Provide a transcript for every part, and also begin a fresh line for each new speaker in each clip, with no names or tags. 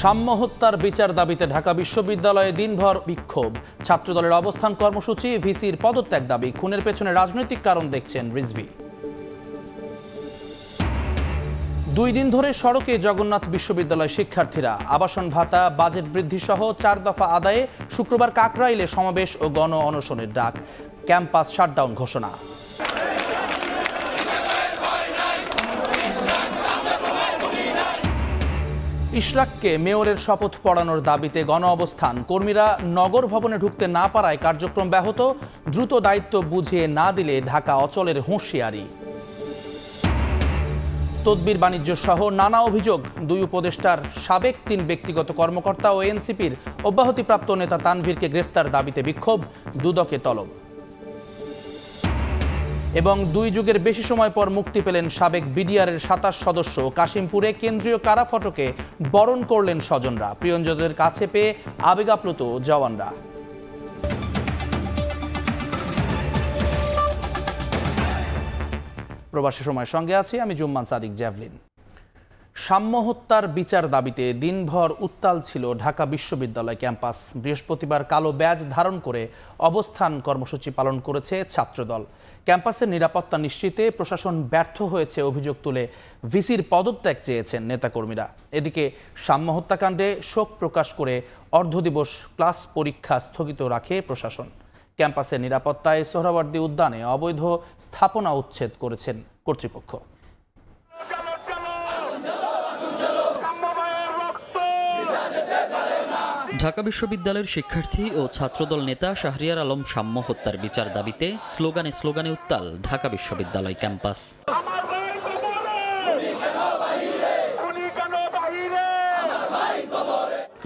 সাম্য হত্যার বিচার দাবিতে ঢাকা বিশ্ববিদ্যালয়ে দিনভর বিক্ষোভ, ছাত্রদলের অবস্থান কর্মসূচি, ভিসির পদত্যাগ দাবি। খুনের পেছনে রাজনৈতিক কারণ দেখছেন রিজভী। 2 দিন ধরে সড়কে জগন্নাথ বিশ্ববিদ্যালয় শিক্ষার্থীরা। আবাসন ভাতা, বাজেট বৃদ্ধি সহ 4 দফা আদায়ে শুক্রবার কাকরাইলে সমাবেশ ও গণ অনশনের ডাক। ক্যাম্পাস শাটডাউন ঘোষণা। ইশরাককে মেয়রের শপথ পড়ানোর দাবিতে গণ অবস্থান। কর্মীরা নগর ভবনে ঢুকতে না পারায় কার্যক্রম ব্যাহত। দ্রুত দায়িত্ব বুঝিয়ে না দিলে ঢাকা অচলের হুঁশিয়ারি। তদবির বাণিজ্য সহ নানা অভিযোগ। 2 উপদেষ্টার সাবেক 3 ব্যক্তিগত কর্মকর্তা ও এনসিপির অব্যাহতিপ্রাপ্ত নেতা তানভীরকে গ্রেফতার দাবিতে বিক্ষোভ, দুদকে তলব। এবং 2 যুগের বেশি সময় পর মুক্তি পেলেন সাবেক বিডিআরের 27 সদস্য। কাশিমপুরে কেন্দ্রীয় কারা ফটকে বরণ করলেন স্বজনরা। প্রিয়জনদের কাছে পেয়ে আবেগাপ্লুত জওয়ানরা। প্রবাসী সময়ের সঙ্গে আছি আমি জুম্মান সাদিক জ্যাভলিন। সাম্য হত্যার বিচার দাবিতে দিনভর উত্তাল ছিল ঢাকা বিশ্ববিদ্যালয় ক্যাম্পাস। বৃহস্পতিবার কালো ব্যাজ ধারণ করে অবস্থান কর্মসূচি পালন করেছে ছাত্রদল। ক্যাম্পাসের নিরাপত্তা নিশ্চিতে প্রশাসন ব্যর্থ হয়েছে অভিযোগ তুলে ভিসির পদত্যাগ চেয়েছেন নেতাকর্মীরা। এদিকে সাম্য হত্যাকাণ্ডে শোক প্রকাশ করে অর্ধদিবস ক্লাস পরীক্ষা স্থগিত রাখে প্রশাসন। ক্যাম্পাসের নিরাপত্তায় সোহরাওয়ার্দী উদ্যানে অবৈধ স্থাপনা উচ্ছেদ করেছেন কর্তৃপক্ষ।
ঢাকা বিশ্ববিদ্যালয়ের শিক্ষার্থী ও ছাত্রদল নেতা শাহরিয়ার আলম সাম্য হত্যার বিচার দাবিতে স্লোগানে উত্তাল ঢাকা বিশ্ববিদ্যালয় ক্যাম্পাস।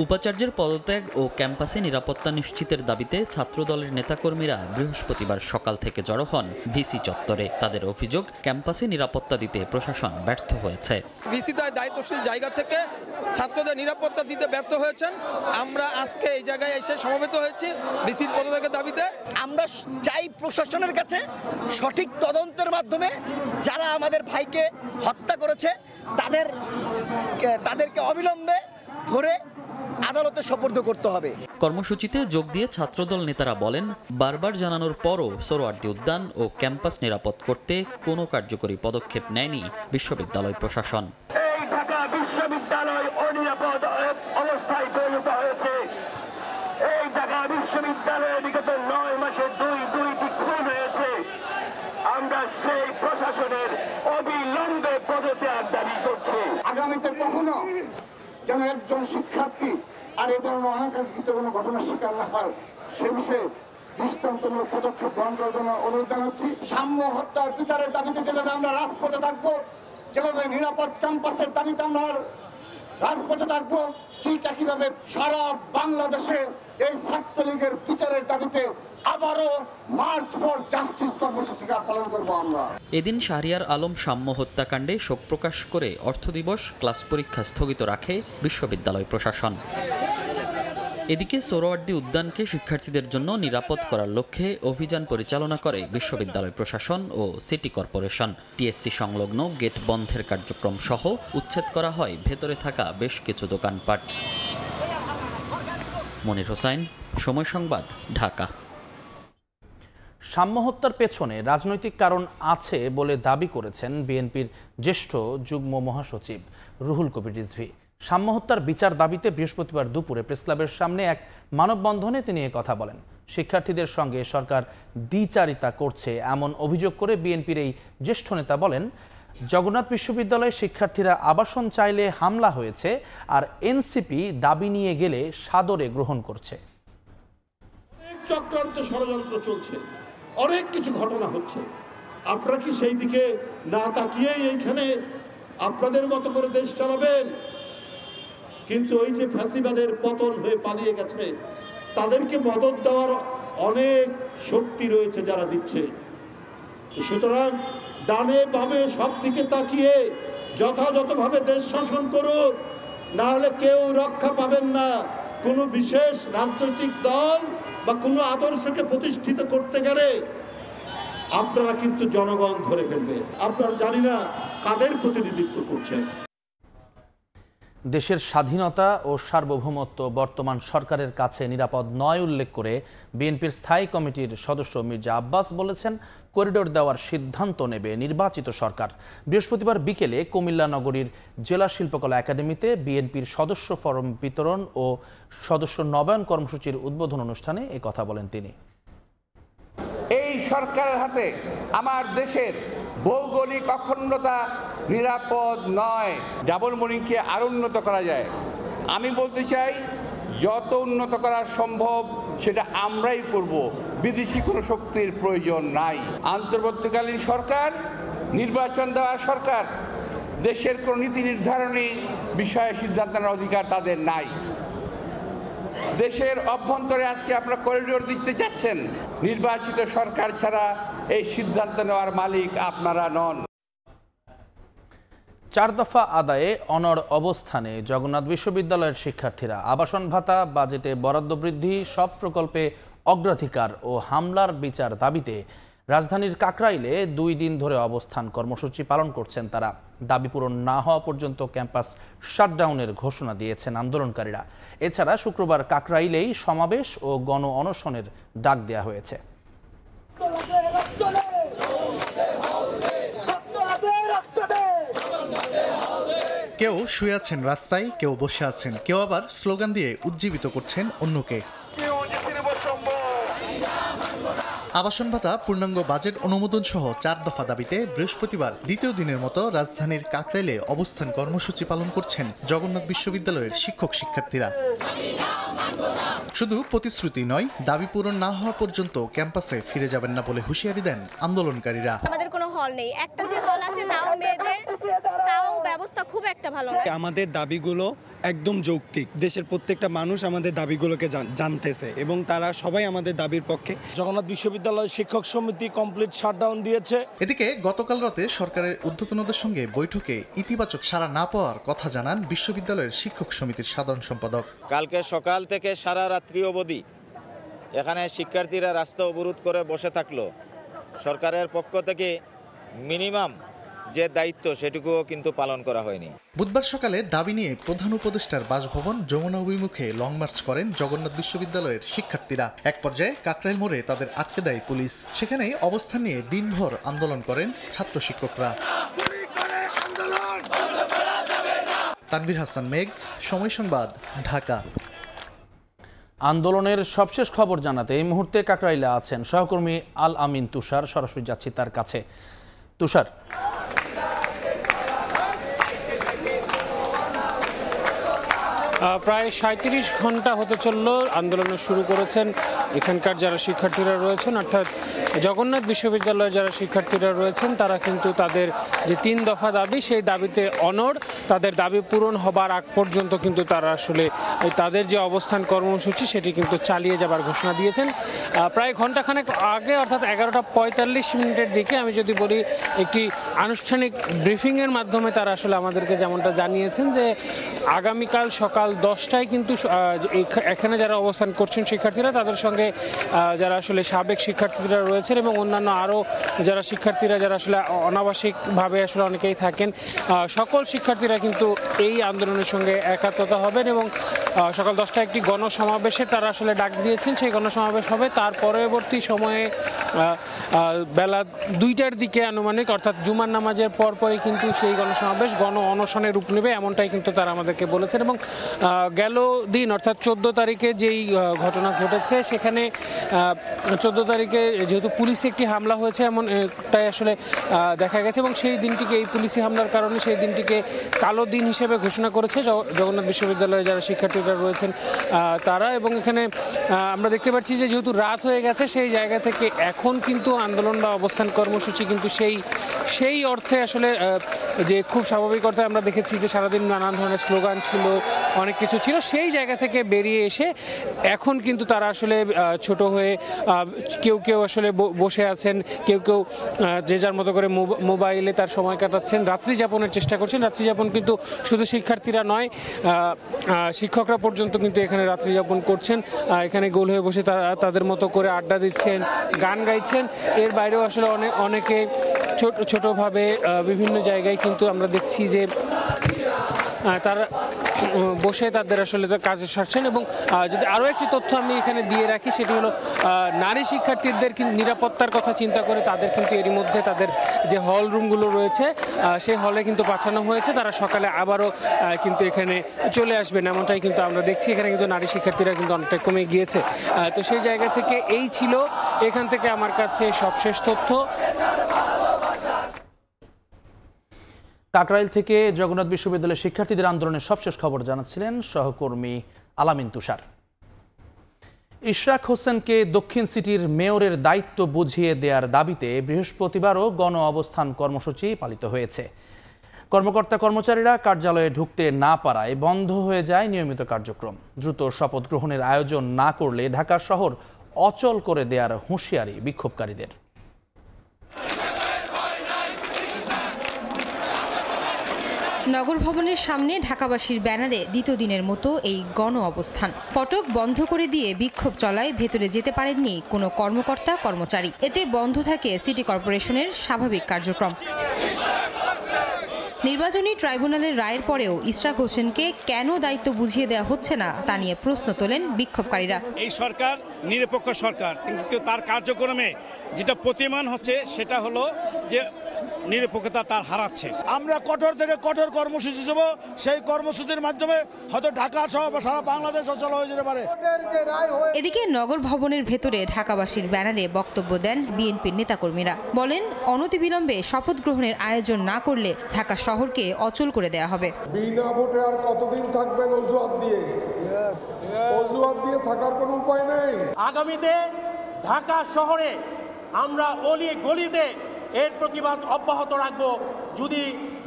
উপাচার্যের পদত্যাগ ও ক্যাম্পাসে নিরাপত্তা নিশ্চিতের দাবিতে ছাত্রদলের নেতাকর্মীরা বৃহস্পতিবার সকাল থেকে জড়ো হন ভিসি চত্বরে। তাদের অভিযোগ, ক্যাম্পাসে নিরাপত্তা দিতে প্রশাসন ব্যর্থ হয়েছে।
ভিসি তার দায়িত্বশীল জায়গা থেকে ছাত্রদের নিরাপত্তা দিতে ব্যর্থ হয়েছেন। আমরা আজকে এই জায়গায় এসে সমবেত হয়েছি ভিসির পদত্যাগের দাবিতে।
আমরা চাই প্রশাসনের কাছে সঠিক তদন্তের মাধ্যমে যারা আমাদের ভাইকে হত্যা করেছে তাদেরকে অবিলম্বে ধরে আদালতে সোপর্দ করতে হবে।
কর্মসূচিতে যোগ দিয়ে ছাত্রদল নেতারা বলেন, বারবার জানানোর পরও সোহরাওয়ার্দী উদ্যান ও ক্যাম্পাস নিরাপদ করতে কোনো কার্যকরী পদক্ষেপ নেয়নি বিশ্ববিদ্যালয় প্রশাসন।
এই ঢাকা বিশ্ববিদ্যালয় অনিরাপদ অবস্থায় পরিণত হয়েছে। এই ঢাকা বিশ্ববিদ্যালয়ে বিগত 9 মাসে দুইটি খুন হয়েছে। আমরা সেই প্রশাসনের অবিলম্বে পদত্যাগ দাবি করছি।
আগামীতে কখনো যেন একজন শিক্ষার্থী আর এই ধরনের অনাকাঙ্ক্ষিত কোনো ঘটনার শিকার না হয় সে বিষয়ে দৃষ্টান্তমূলক পদক্ষেপ গ্রহণ করার জন্য অনুরোধ জানাচ্ছি। সাম্য হত্যার বিচারের দাবিতে যেভাবে আমরা রাজপথে থাকবো, যেভাবে নিরাপদ ক্যাম্পাসের দাবিতে আমরা রাজপথে থাকবো, ঠিক একইভাবে সারা বাংলাদেশে এই ছাত্রলীগের বিচারের দাবিতে আবারও মার্চ ফর জাস্টিস কর্মসূচি পালন করবো আমরা।
এদিন শাহরিয়ার আলম সাম্য হত্যাকাণ্ডে শোক প্রকাশ করে অর্থদিবস ক্লাস পরীক্ষা স্থগিত রাখে বিশ্ববিদ্যালয় প্রশাসন। এদিকে সোহরাওয়ার্দী উদ্যানকে শিক্ষার্থীদের জন্য নিরাপদ করার লক্ষ্যে অভিযান পরিচালনা করে বিশ্ববিদ্যালয় প্রশাসন ও সিটি কর্পোরেশন। টিএসসি সংলগ্ন গেট বন্ধের কার্যক্রম সহ উচ্ছেদ করা হয় ভেতরে থাকা বেশ কিছু দোকানপাট। মনির হোসাইন, সময় সংবাদ, ঢাকা।
সাম্য হত্যার পেছনে রাজনৈতিক কারণ আছে বলে দাবি করেছেন বিএনপির জ্যেষ্ঠ যুগ্ম মহাসচিব রুহুল কবির রিজভী। সাম্য হত্যার বিচার দাবিতে বৃহস্পতিবার দুপুরে প্রেসক্লাবের সামনে এক মানববন্ধনে তিনি কথা বলেন। শিক্ষার্থীদের সঙ্গে সরকার দ্বিচারিতা করছে এমন অভিযোগ করে বিএনপির এই জ্যেষ্ঠ নেতা বলেন, জগন্নাথ বিশ্ববিদ্যালয়ের শিক্ষার্থীরা আবাসন চাইলে হামলা হয়েছে আর এনসিপি দাবি নিয়ে গেলে সাদরে গ্রহণ করছে।
চক্রান্ত ষড়যন্ত্র চলছে, অনেক কিছু ঘটনা হচ্ছে। আপনারা কি সেই দিকে না তাকিয়েই এইখানে আপনাদের মতো করে দেশ চালাবেন? কিন্তু ওই যে ফ্যাসিবাদের পতন হয়ে পালিয়ে গেছে, তাদেরকে মদদ দেওয়ার অনেক শক্তি রয়েছে যারা দিচ্ছে। সুতরাং ডানে বামে সব দিকে তাকিয়ে যথাযথভাবে দেশ শাসন করুন, না হলে কেউ রক্ষা পাবেন না। কোনো বিশেষ রাজনৈতিক দল বা কোনো আদর্শকে প্রতিষ্ঠিত করতে গেলে আপনারা কিন্তু জনগণ ধরে ফেলবে। আপনারা জানি না কাদের প্রতিনিধিত্ব করছেন।
দেশের স্বাধীনতা ও সার্বভৌমত্ব বর্তমান সরকারের কাছে নিরাপদ নয় উল্লেখ করে বিএনপির স্থায়ী কমিটির সদস্য মির্জা আব্বাস বলেছেন, করিডোর দেওয়ার সিদ্ধান্ত নেবে নির্বাচিত সরকার। বৃহস্পতিবার বিকেলে কুমিল্লা নগরীর জেলা শিল্পকলা একাডেমিতে বিএনপির সদস্য ফরম বিতরণ ও সদস্য নবায়ন কর্মসূচির উদ্বোধন অনুষ্ঠানে এ কথা বলেন তিনি।
এই সরকারের হাতে আমার দেশের ভৌগোলিক অখণ্ডতা নিরাপদ নয়। ডাবল মনিংকে আরো উন্নত করা যায়। আমি বলতে চাই, যত উন্নত করা সম্ভব সেটা আমরাই করব, বিদেশি কোনো শক্তির প্রয়োজন নাই। অন্তর্বর্তীকালীন সরকার, নির্বাচন দেওয়া সরকার, দেশের কোনো নীতি নির্ধারণী বিষয়ে সিদ্ধান্ত নেওয়ার অধিকার তাদের নাই। দেশের অভ্যন্তরে আজকে আপনারা করিডোর দিতে চাচ্ছেন, নির্বাচিত সরকার ছাড়া এই সিদ্ধান্ত নেওয়ার মালিক আপনারা নন।
4 দফা আদায়ে অনড় অবস্থানে জগন্নাথ বিশ্ববিদ্যালয়ের শিক্ষার্থীরা। আবাসন ভাতা, বাজেটে বরাদ্দ বৃদ্ধি, সব প্রকল্পে অগ্রাধিকার ও হামলার বিচার দাবিতে রাজধানীর কাকরাইলে 2 দিন ধরে অবস্থান কর্মসূচি পালন করছেন তারা। দাবি পূরণ না হওয়া পর্যন্ত ক্যাম্পাস শাটডাউনের ঘোষণা দিয়েছেন আন্দোলনকারীরা। এছাড়া শুক্রবার কাকরাইলেই সমাবেশ ও গণ অনশনের ডাক দেওয়া হয়েছে।
কেউ শুয়ে আছেন রাস্তায়, কেউ বসে আছেন, কেউ আবার স্লোগান দিয়ে উজ্জীবিত করছেন অন্যকে। আবাসন ভাতা, পূর্ণাঙ্গ বাজেট অনুমোদন সহ 4 দফা দাবিতে বৃহস্পতিবার দ্বিতীয় দিনের মতো রাজধানীর কাকরাইলে অবস্থান কর্মসূচি পালন করছেন জগন্নাথ বিশ্ববিদ্যালয়ের শিক্ষক শিক্ষার্থীরা। শুধু প্রতিশ্রুতি নয়, দাবি পূরণ না হওয়া পর্যন্ত ক্যাম্পাসে ফিরে যাবেন না বলে হুঁশিয়ারি দেন আন্দোলনকারীরা।
আমাদের কোনো হল নেই, একটা যে হল আছে তাও মেয়েদের, তাও ব্যবস্থা খুব একটা ভালো না।
আমাদের দাবিগুলো একদম যৌক্তিক। দেশের প্রত্যেকটা মানুষ আমাদের দাবিগুলোকে জানতেছে এবং তারা সবাই আমাদের দাবির পক্ষে।
জগন্নাথ বিশ্ববিদ্যালয় শিক্ষক সমিতি কমপ্লিট শাটডাউন দিয়েছে।
এদিকে গতকাল রাতে সরকারের ঊর্ধ্বতনদের সঙ্গে বৈঠকে ইতিবাচক সাড়া না পাওয়ার কথা জানান বিশ্ববিদ্যালয়ের শিক্ষক সমিতির সাধারণ সম্পাদক।
কালকে সকাল থেকে সারা রাত্রি অবধি এখানে শিক্ষার্থীরা রাস্তা অবরোধ করে বসে থাকলো। সরকারের পক্ষ থেকে মিনিমাম যে দায়িত্ব সেটুকুও কিন্তু পালন করা হয়নি।
বুধবার সকালে দাবি নিয়ে প্রধান উপদেষ্টার বাসভবন যমুনা অভিমুখে লং মার্চ করেন জগন্নাথ বিশ্ববিদ্যালয়ের শিক্ষার্থীরা। এক পর্যায়ে কাকরাইল মোড়ে তাদের আটকে দেয় পুলিশ। সেখানেই অবস্থান নিয়ে দিনভর আন্দোলন করেন ছাত্র শিক্ষকরা। তানভীর হাসান মেঘ, সময় সংবাদ, ঢাকা।
আন্দোলনের সবশেষ খবর জানাতে এই মুহূর্তে কাকরাইলে আছেন সহকর্মী আল আমিন তুষার। সরাসরি যাচ্ছি তার কাছে। তুষার,
প্রায় 37 ঘন্টা হতে চলল আন্দোলন শুরু করেছেন এখানকার যারা শিক্ষার্থীরা রয়েছেন, অর্থাৎ জগন্নাথ বিশ্ববিদ্যালয়ের যারা শিক্ষার্থীরা রয়েছেন তারা কিন্তু তাদের যে 3 দফা দাবি, সেই দাবিতে অনড়। তাদের দাবি পূরণ হবার আগ পর্যন্ত কিন্তু তারা আসলে তাদের যে অবস্থান কর্মসূচি সেটি কিন্তু চালিয়ে যাবার ঘোষণা দিয়েছেন। প্রায় ঘণ্টাখানেক আগে, অর্থাৎ 11:45 দিকে আমি যদি বলি, একটি আনুষ্ঠানিক ব্রিফিংয়ের মাধ্যমে তারা আসলে আমাদেরকে যেমনটা জানিয়েছেন যে আগামীকাল সকাল 10টায় কিন্তু এখানে যারা অবস্থান করছেন শিক্ষার্থীরা, তাদের সঙ্গে যারা আসলে সাবেক শিক্ষার্থীরা রয়েছেন এবং অন্যান্য আরও যারা শিক্ষার্থীরা যারা আসলে অনাবাসিকভাবে আসলে অনেকেই থাকেন, সকল শিক্ষার্থীরা কিন্তু এই আন্দোলনের সঙ্গে একাত্মতা হবেন এবং সকাল 10টায় একটি গণসমাবেশে তারা আসলে ডাক দিয়েছেন। সেই গণসমাবেশ হবে তার পরবর্তী সময়ে বেলা 2টার দিকে আনুমানিক, অর্থাৎ জুমার নামাজের পরপরই কিন্তু সেই গণসমাবেশ গণ অনশনের রূপ নেবে, এমনটাই কিন্তু তারা আমাদেরকে বলেছেন। এবং গেল দিন অর্থাৎ 14 তারিখে যেই ঘটনা ঘটেছে, সেখানে 14 তারিখে যেহেতু পুলিশে একটি হামলা হয়েছে এমনটাই আসলে দেখা গেছে এবং সেই দিনটিকে, এই পুলিশি হামলার কারণে সেই দিনটিকে কালো দিন হিসেবে ঘোষণা করেছে জগন্নাথ বিশ্ববিদ্যালয়ে যারা শিক্ষার্থীরা রয়েছেন তারা। এবং এখানে আমরা দেখতে পাচ্ছি যে যেহেতু রাত হয়ে গেছে, সেই জায়গা থেকে এখন কিন্তু আন্দোলন বা অবস্থান কর্মসূচি কিন্তু সেই অর্থে আসলে যে খুব স্বাভাবিক অর্থে আমরা দেখেছি যে সারাদিন নানান ধরনের স্লোগান ছিল, অনেক কিছু ছিল, সেই জায়গা থেকে বেরিয়ে এসে এখন কিন্তু তারা আসলে ছোট হয়ে কেউ কেউ আসলে বসে আছেন, কেউ কেউ যে যার মতো করে মোবাইলে তার সময় কাটাচ্ছেন, রাত্রি যাপনের চেষ্টা করছেন। রাত্রি যাপন কিন্তু শুধু শিক্ষার্থীরা নয়, শিক্ষকরা পর্যন্ত কিন্তু এখানে রাত্রি যাপন করছেন। এখানে গোল হয়ে বসে তারা তাদের মতো করে আড্ডা দিচ্ছেন, গান গাইছেন। এর বাইরেও আসলে অনেকে ছোটভাবে বিভিন্ন জায়গায় কিন্তু আমরা দেখছি যে তারা বসে তাদের আসলে কাজে সারছেন। এবং যদি আরও একটি তথ্য আমি এখানে দিয়ে রাখি, সেটি হলো নারী শিক্ষার্থীদের নিরাপত্তার কথা চিন্তা করে তাদের কিন্তু এরই মধ্যে তাদের যে হল রুমগুলো রয়েছে সেই হলে কিন্তু পাঠানো হয়েছে। তারা সকালে আবারও কিন্তু এখানে চলে আসবেন, এমনটাই কিন্তু আমরা দেখছি। এখানে কিন্তু নারী শিক্ষার্থীরা কিন্তু অনেকটা কমে গিয়েছে। তো সেই জায়গা থেকে এই ছিল এখান থেকে আমার কাছে সবশেষ তথ্য।
কাকরাইল থেকে জগন্নাথ বিশ্ববিদ্যালয়ের শিক্ষার্থীদের আন্দোলনের সবশেষ খবর জানাচ্ছিলেন সহকর্মী আলামিন তুষার। ইশরাক হোসেনকে দক্ষিণ সিটির মেয়রের দায়িত্ব বুঝিয়ে দেওয়ার দাবিতে বৃহস্পতিবারও গণ অবস্থান কর্মসূচি পালিত হয়েছে। কর্মকর্তা কর্মচারীরা কার্যালয়ে ঢুকতে না পারায় বন্ধ হয়ে যায় নিয়মিত কার্যক্রম। দ্রুত শপথ গ্রহণের আয়োজন না করলে ঢাকা শহর অচল করে দেওয়ার হুঁশিয়ারি বিক্ষোভকারীদের।
নগর ভবনের সামনে ঢাকাবাসীর ব্যানারে দ্বিতীয় দিনের মতো এই গণ অবস্থান। ফটক বন্ধ করে দিয়ে বিক্ষোভ চলায় ভেতরে যেতে পারেননি কোনো কর্মকর্তা কর্মচারী। এতে বন্ধ থাকে সিটি কর্পোরেশনের স্বাভাবিক কার্যক্রম। নির্বাচনী ট্রাইব্যুনালের রায়ের পরেও ইশরাক হোসেনকে কেন দায়িত্ব বুঝিয়ে দেওয়া হচ্ছে না তা নিয়ে প্রশ্ন তোলেন বিক্ষোভকারীরা।
এই সরকার নিরপেক্ষ সরকার, কিন্তু তার কার্যক্রমে যেটা প্রতিমান হচ্ছে সেটা হলো যে নিরপেক্ষতা তার হারাচ্ছে।
আমরা কঠোর থেকে কঠোর কর্মসূচি দেব, সেই কর্মসূচির মাধ্যমে হয়তো ঢাকা সহ সারা বাংলাদেশ অচল হয়ে যেতে পারে।
এদিকে নগর ভবনের ভেতরে ঢাকাবাসীর ব্যানারে বক্তব্য দেন বিএনপির নেতাকর্মীরা। বলেন অনতিবিলম্বে শপথ গ্রহণের আয়োজন না করলে ঢাকা শহরকে অচল করে দেওয়া হবে।
বিনা ভোটে আর কতদিন থাকবেন অজুহাত দিয়ে? অজুহাত দিয়ে থাকার কোনো উপায় নেই।
আগামীতে ঢাকা শহরে আমরা অলি গলিতে এর প্রতিবাদ অব্যাহত রাখব যদি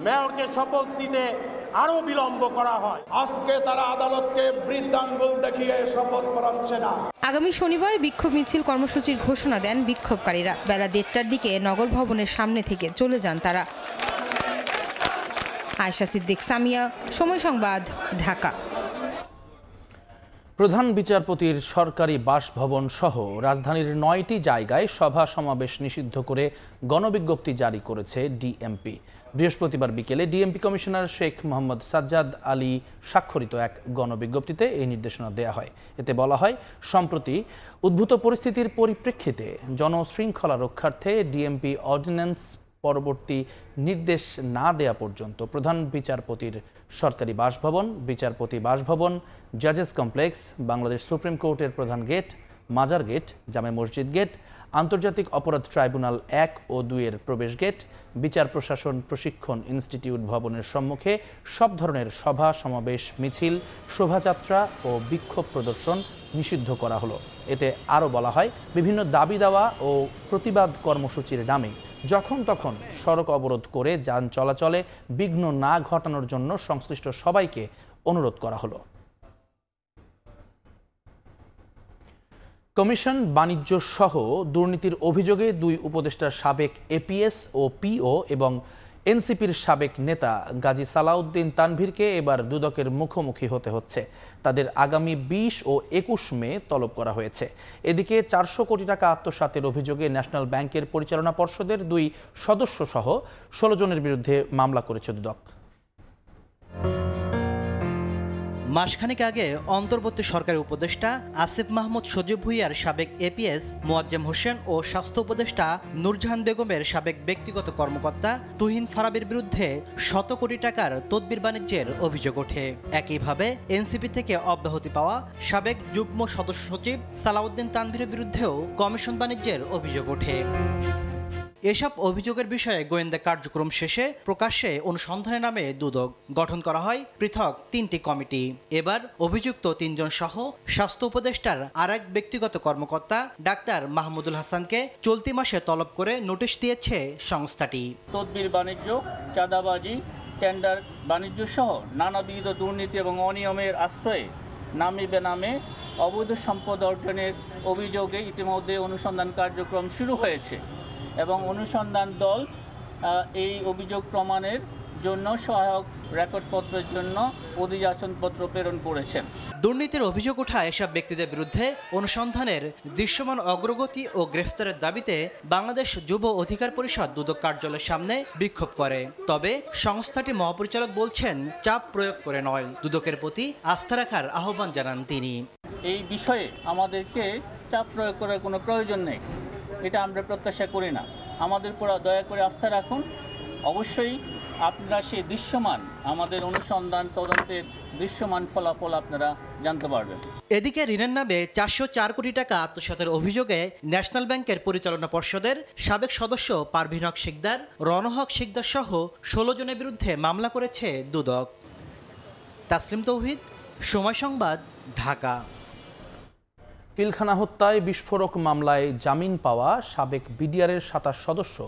মেয়রকে শপথ নিতে আরো বিলম্ব করা হয়।
আজকে তারা আদালতকে বৃদ্ধাঙ্গুল দেখিয়ে শপথ পড়াচ্ছে না।
আগামী শনিবার বিক্ষোভ মিছিল কর্মসূচির ঘোষণা দেন বিক্ষোভকারীরা। বেলা 1:30টার দিকে নগর ভবনের সামনে থেকে চলে যান তারা। আয়েশা সিদ্দিক, সামিয়া, সময় সংবাদ, ঢাকা।
প্রধান বিচারপতির সরকারি বাসভবন সহ রাজধানীর 9টি জায়গায় সভা সমাবেশ নিষিদ্ধ করে গণবিজ্ঞপ্তি জারি করেছে ডিএমপি। বৃহস্পতিবার বিকেলে ডিএমপি কমিশনার শেখ মোহাম্মদ সাজ্জাদ আলী স্বাক্ষরিত এক গণবিজ্ঞপ্তিতে এই নির্দেশনা দেওয়া হয়। এতে বলা হয়, সম্প্রতি উদ্ভূত পরিস্থিতির পরিপ্রেক্ষিতে জনশৃঙ্খলা রক্ষার্থে ডিএমপি অর্ডিন্যান্স পরবর্তী নির্দেশ না দেয়া পর্যন্ত প্রধান বিচারপতির সরকারি বাসভবন, বিচারপতি বাসভবন, জাজেস কমপ্লেক্স, বাংলাদেশ সুপ্রিম কোর্টের প্রধান গেট, মাজার গেট, জামে মসজিদ গেট, আন্তর্জাতিক অপরাধ ট্রাইব্যুনাল 1 ও 2 এর প্রবেশ গেট, বিচার প্রশাসন প্রশিক্ষণ ইনস্টিটিউট ভবনের সম্মুখে সব ধরনের সভা সমাবেশ, মিছিল, শোভাযাত্রা ও বিক্ষোভ প্রদর্শন নিষিদ্ধ করা হলো। এতে আরও বলা হয়, বিভিন্ন দাবি দেওয়া ও প্রতিবাদ কর্মসূচির নামে যখন তখন সড়ক অবরোধ করে যান চলাচলে বিঘ্ন না ঘটানোর জন্য সংশ্লিষ্ট সবাইকে অনুরোধ করা হলো। কমিশন বাণিজ্য সহ দুর্নীতির অভিযোগে 2 উপদেষ্টার সাবেক এপিএস ও পিও এবং এনসিপির সাবেক নেতা গাজী সালাউদ্দিন তানভীরকে এবার দুদকের মুখোমুখি হতে হচ্ছে। তাদের আগামী 20 ও 21 মে তলব করা হয়েছে। এদিকে 400 কোটি টাকা আত্মসাতের অভিযোগে ন্যাশনাল ব্যাংকের পরিচালনা পর্ষদের 2 সদস্য সহ 16 জনের বিরুদ্ধে মামলা করেছে দুদক।
মাসখানেক আগে অন্তর্বর্তী সরকারি উপদেষ্টা আসিফ মাহমুদ সজীব ভুইয়ার সাবেক এপিএস মোয়াজ্জেম হোসেন ও স্বাস্থ্য উপদেষ্টা নূরজাহান বেগমের সাবেক ব্যক্তিগত কর্মকর্তা তুহিন ফারাবির বিরুদ্ধে 100 কোটি টাকার তদবির বাণিজ্যের অভিযোগ ওঠে। একইভাবে এনসিপি থেকে অব্যাহতি পাওয়া সাবেক যুগ্ম সদস্য সচিব সালাউদ্দিন তানভীরের বিরুদ্ধেও কমিশন বাণিজ্যের অভিযোগ ওঠে। এসব অভিযোগের বিষয়ে গোয়েন্দা কার্যক্রম শেষে প্রকাশ্যে অনুসন্ধানের নামে দুদক গঠন করা হয় পৃথক 3টি কমিটি। এবার অভিযুক্ত 3 জন সহ স্বাস্থ্য উপদেষ্টার আরেক ব্যক্তিগত কর্মকর্তা ডাক্তার মাহমুদুল হাসানকে চলতি মাসে তলব করে নোটিশ দিয়েছে সংস্থাটি।
তদবির বাণিজ্য, চাঁদাবাজি, টেন্ডার বাণিজ্য সহ নানাবিধ দুর্নীতি এবং অনিয়মের আশ্রয়ে নামে বেনামে অবৈধ সম্পদ অর্জনের অভিযোগে ইতিমধ্যে অনুসন্ধান কার্যক্রম শুরু হয়েছে এবং অনুসন্ধান দল এই অভিযোগ প্রমাণের জন্য সহায়ক রেকর্ডপত্রের জন্য অধিযাচনপত্র প্রেরণ করেছেন।
দুর্নীতির অভিযোগ ওঠা এসব ব্যক্তিদের বিরুদ্ধে অনুসন্ধানের দৃশ্যমান অগ্রগতি ও গ্রেফতারের দাবিতে বাংলাদেশ যুব অধিকার পরিষদ দুদক কার্যালয়ের সামনে বিক্ষোভ করে। তবে সংস্থাটি মহাপরিচালক বলছেন চাপ প্রয়োগ করে নয়, দুদকের প্রতি আস্থা রাখার আহ্বান জানান তিনি।
এই বিষয়ে আমাদেরকে চাপ প্রয়োগ করার কোনো প্রয়োজন নেই, এটা আমরা প্রত্যাশা করি না। আমাদের উপর দয়া করে আস্থা রাখুন। অবশ্যই আপনারা সেই দৃশ্যমান আমাদের অনুসন্ধান তদন্তের দৃশ্যমান ফলাফল আপনারা জানতে পারবেন।
এদিকে ঋণের নামে 404 কোটি টাকা আত্মসাতের অভিযোগে ন্যাশনাল ব্যাংকের পরিচালনা পর্ষদের সাবেক সদস্য পারভীন হক শিকদার, রণহক শিকদার সহ 16 জনের বিরুদ্ধে মামলা করেছে দুদক। তাসলিম তৌহিদ, সময় সংবাদ, ঢাকা।
পিলখানা হত্যায় বিস্ফোরক মামলায় জামিন পাওয়া সাবেক বিডিআরের 27 সদস্য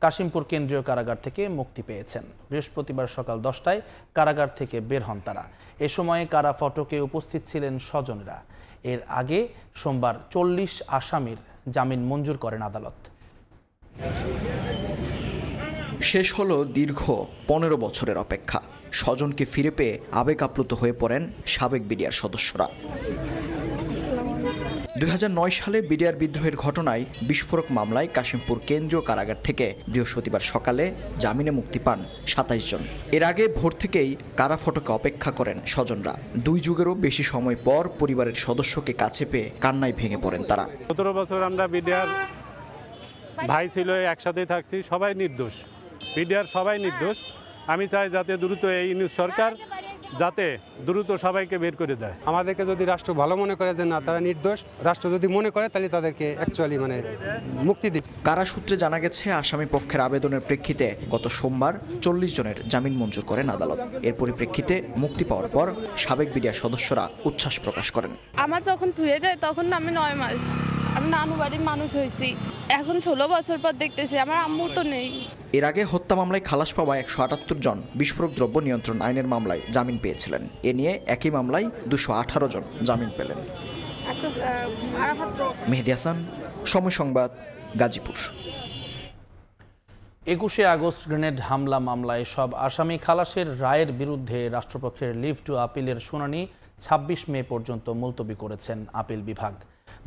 কাশিমপুর কেন্দ্রীয় কারাগার থেকে মুক্তি পেয়েছেন। বৃহস্পতিবার সকাল 10টায় কারাগার থেকে বের হন তারা। এ সময়ে কারা ফটকে উপস্থিত ছিলেন স্বজনেরা। এর আগে সোমবার 40 আসামির জামিন মঞ্জুর করেন আদালত।
শেষ হলো দীর্ঘ 15 বছরের অপেক্ষা। স্বজনকে ফিরে পেয়ে আবেগ আপ্লুত হয়ে পড়েন সাবেক বিডিআর সদস্যরা। 2009 সালে বিডিআর বিদ্রোহের ঘটনায় বিস্ফোরক মামলায় কাশিমপুর কেন্দ্রীয় কারাগার থেকে বৃহস্পতিবার সকালে জামিনে মুক্তি পান 27 জন। এর আগে ভোর থেকেই কারা ফটকে অপেক্ষা করেন স্বজনরা। 2 যুগেরও বেশি সময় পর পরিবারের সদস্যকে কাছে পেয়ে কান্নায় ভেঙে পড়েন তারা।
17 বছর আমরা বিডিআর ভাই ছিল, একসাথেই থাকছি, সবাই নির্দোষ, বিডিআর সবাই নির্দোষ। আমি চাই যাতে দ্রুত এই নিউজ সরকার যাতে দ্রুত সবাইকে বের করে দেয়।
আমাদেরকে যদি রাষ্ট্র ভালো মনে করে যে না তারা নির্দোষ, রাষ্ট্র যদি মনে করে তাহলে তাদেরকে অ্যাকচুয়ালি মুক্তি দিচ্ছে।
কারা সূত্রে জানা গেছে আসামি পক্ষের আবেদনের প্রেক্ষিতে গত সোমবার 40 জনের জামিন মঞ্জুর করেন আদালত। এর পরিপ্রেক্ষিতে মুক্তি পাওয়ার পর সাবেক বিডিআর সদস্যরা উচ্ছ্বাস প্রকাশ করেন।
আমার যখন ধুয়ে যায় তখন আমি 9 মাস, আমি নানু বাড়ির মানুষ হয়েছি, এখন 16 বছর পর দেখতেছি আমার আম্মু তো নেই।
এর আগে হত্যা মামলায় খালাস পাওয়া 178 জন বিস্ফোরক দ্রব্য নিয়ন্ত্রণ আইনের মামলায় জামিন পেয়েছিলেন। এ নিয়ে একই মামলায় 218 জন জামিন পেলেন। মেহেদী হাসান, সময় সংবাদ, গাজীপুর।
21শে আগস্ট গ্রেনেড হামলা মামলায় সব আসামি খালাসের রায়ের বিরুদ্ধে রাষ্ট্রপক্ষের লিভ টু আপিলের শুনানি 26 মে পর্যন্ত মুলতবি করেছেন আপিল বিভাগ।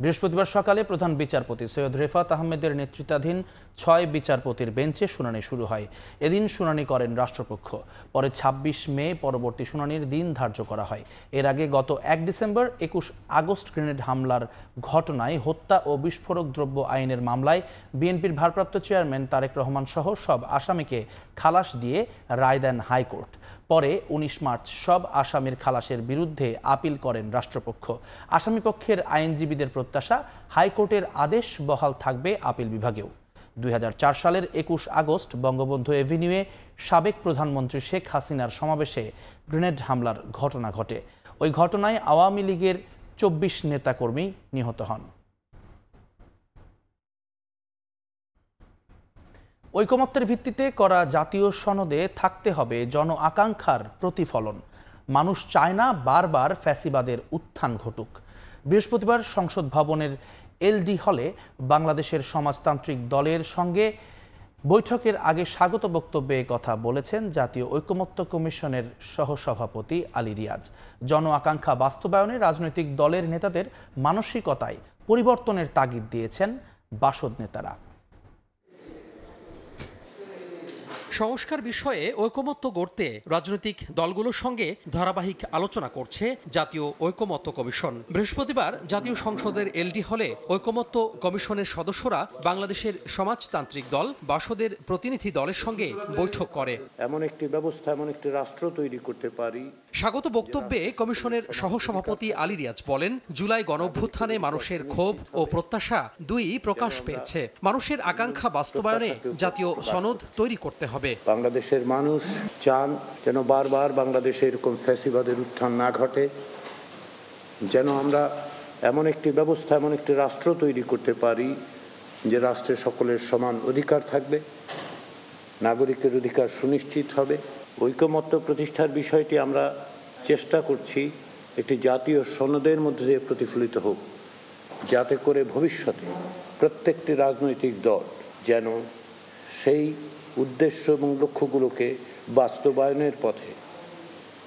বৃহস্পতিবার সকালে প্রধান বিচারপতি সৈয়দ রেফাত আহমেদের নেতৃত্বাধীন 6 বিচারপতির বেঞ্চে শুনানি শুরু হয়। এদিন শুনানি করেন রাষ্ট্রপক্ষ। পরে 26 মে পরবর্তী শুনানির দিন ধার্য করা হয়। এর আগে গত 1 ডিসেম্বর 21 আগস্ট গ্রেনেড হামলার ঘটনায় হত্যা ও বিস্ফোরক দ্রব্য আইনের মামলায় বিএনপির ভারপ্রাপ্ত চেয়ারম্যান তারেক রহমান সহ সব আসামিকে খালাস দিয়ে রায় দেন হাইকোর্ট। পরে 19 মার্চ সব আসামির খালাসের বিরুদ্ধে আপিল করেন রাষ্ট্রপক্ষ। আসামিপক্ষের আইনজীবীদের প্রত্যাশা হাইকোর্টের আদেশ বহাল থাকবে আপিল বিভাগেও। 2004 সালের 21 আগস্ট বঙ্গবন্ধু এভিনিউয়ে সাবেক প্রধানমন্ত্রী শেখ হাসিনার সমাবেশে গ্রেনেড হামলার ঘটনা ঘটে। ওই ঘটনায় আওয়ামী লীগের 24 নেতাকর্মী নিহত হন। ঐকমত্যের ভিত্তিতে করা জাতীয় সনদে থাকতে হবে জন আকাঙ্ক্ষার প্রতিফলন। মানুষ চায় না বারবার ফ্যাসিবাদের উত্থান ঘটুক। বৃহস্পতিবার সংসদ ভবনের এলডি হলে বাংলাদেশের সমাজতান্ত্রিক দলের সঙ্গে বৈঠকের আগে স্বাগত বক্তব্যে কথা বলেছেন জাতীয় ঐকমত্য কমিশনের সহসভাপতি আলী রিয়াজ। জন আকাঙ্ক্ষা বাস্তবায়নে রাজনৈতিক দলের নেতাদের মানসিকতায় পরিবর্তনের তাগিদ দিয়েছেন বাসদ নেতারা।
সংস্কার বিষয়ে ঐকমত্য গড়তে রাজনৈতিক দলগুলোর সঙ্গে ধারাবাহিক আলোচনা করছে জাতীয় ঐকমত্য কমিশন। বৃহস্পতিবার জাতীয় সংসদের এলডি হলে ঐকমত্য কমিশনের সদস্যরা বাংলাদেশের সমাজতান্ত্রিক দল বাসদের প্রতিনিধি দলের সঙ্গে বৈঠক করে।
এমন একটি ব্যবস্থা, এমন একটি রাষ্ট্র তৈরি করতে পারি।
স্বাগত বক্তব্যে কমিশনের সহসভাপতি আলী রিয়াজ বলেন, জুলাই গণঅভ্যুত্থানে মানুষের ক্ষোভ ও প্রত্যাশা দুই প্রকাশ পেয়েছে। মানুষের আকাঙ্ক্ষা বাস্তবায়নে জাতীয় সনদ তৈরি করতে হবে।
বাংলাদেশের মানুষ চান যেন বারবার বাংলাদেশে এরকম ফ্যাসিবাদের উত্থান না ঘটে, যেন আমরা এমন একটি ব্যবস্থা, এমন একটি রাষ্ট্র তৈরি করতে পারি যে রাষ্ট্রে সকলের সমান অধিকার থাকবে, নাগরিকের অধিকার সুনিশ্চিত হবে। ঐকমত্য প্রতিষ্ঠার বিষয়টি আমরা চেষ্টা করছি একটি জাতীয় সনদের মধ্যে দিয়ে প্রতিফলিত হোক, যাতে করে ভবিষ্যতে প্রত্যেকটি রাজনৈতিক দল যেন সেই উদ্দেশ্য এবং লক্ষ্যগুলোকে বাস্তবায়নের পথে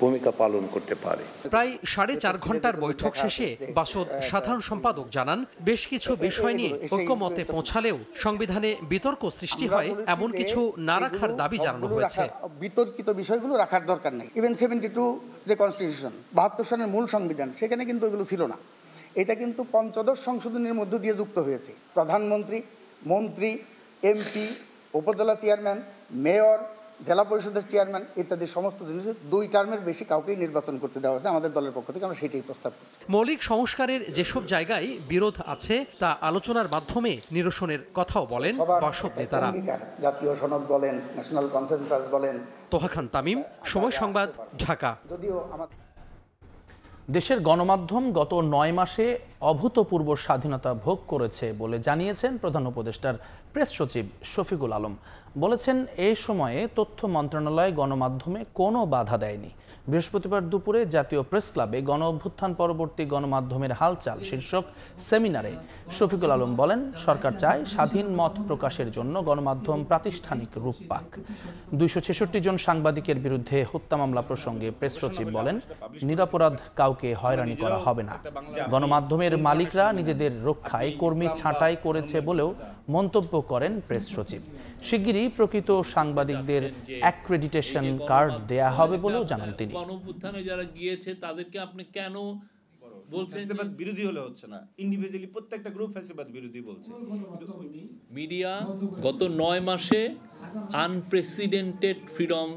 ভূমিকা পালন করতে পারে।
প্রায় 4.5 ঘন্টার বৈঠক শেষে বাসদ সাধারণ সম্পাদক জানান, বেশ কিছু বিষয় নিয়ে ঐক্যমতে পৌঁছালেও সংবিধানে বিতর্ক সৃষ্টি হয় এমন কিছু না রাখার দাবি জানানো হয়েছে।
বিতর্কিত বিষয়গুলো রাখার দরকার নেই। ইভেন 72 যে কনস্টিটিউশন 72 সনের মূল সংবিধান, সেখানে কিন্তু এগুলো ছিল না। এটা কিন্তু পঞ্চদশ সংশোধনের মধ্য দিয়ে যুক্ত হয়েছে। প্রধানমন্ত্রী, মন্ত্রী, এমপি, উপজেলা চেয়ারম্যান, মেয়র, জেলা পরিষদের চেয়ারম্যান ইত্যাদি সমস্ত জিনিস 2 টার্মের বেশি কাউকেই নির্বাচন করতে দেওয়া হয়েছে। আমাদের দলের পক্ষ থেকে আমরা সেটাই প্রস্তাব করছি।
মৌলিক সংস্কারের যেসব জায়গায় বিরোধ আছে তা আলোচনার মাধ্যমে নিরসনের কথাও বলেন বাসদ নেতারা।
জাতীয় সনদ বলেন, ন্যাশনাল কনসেনসাস বলেন।
তোহা খান তামিম, সময় সংবাদ, ঢাকা।
যদিও
দেশের গণমাধ্যম গত 9 মাসে অভূতপূর্ব স্বাধীনতা ভোগ করেছে বলে জানিয়েছেন প্রধান উপদেষ্টার প্রেস সচিব শফিকুল আলম। বলেছেন, এই সময়ে তথ্য মন্ত্রণালয় গণমাধ্যমে কোনো বাধা দেয়নি। বৃহস্পতিবার দুপুরে জাতীয় প্রেস ক্লাবে গণ অভ্যুত্থান পরবর্তী গণমাধ্যমের হালচাল শীর্ষক সেমিনারে শফিকুল আলম বলেন, সরকার চায় স্বাধীন মত প্রকাশের জন্য গণমাধ্যম প্রাতিষ্ঠানিক রূপ পাক। 266 জন সাংবাদিকের বিরুদ্ধে হত্যা মামলা প্রসঙ্গে প্রেস সচিব বলেন, নিরপরাধ কাউকে হয়রানি করা হবে না। গণমাধ্যমের মালিকরা নিজেদের রক্ষায় কর্মী ছাঁটাই করেছে বলেও মন্তব্য করেন প্রেস সচিব। শিগগিরই প্রকৃত সাংবাদিকদের অ্যাক্রেডিটেশন কার্ড দেয়া হবে বলেও জানান তিনি।
গণঅভ্যুত্থানে যারা গিয়েছে তাদেরকে আপনি কেন বলছেন ফ্যাসিবাদ বিরোধী হলে হচ্ছে না? ইন্ডিভিজুয়ালি প্রত্যেকটা গ্রুপ ফ্যাসিবাদ বিরোধী বলছে। মিডিয়া গত 9 মাসে আনপ্রেসিডেন্টেড ফ্রিডম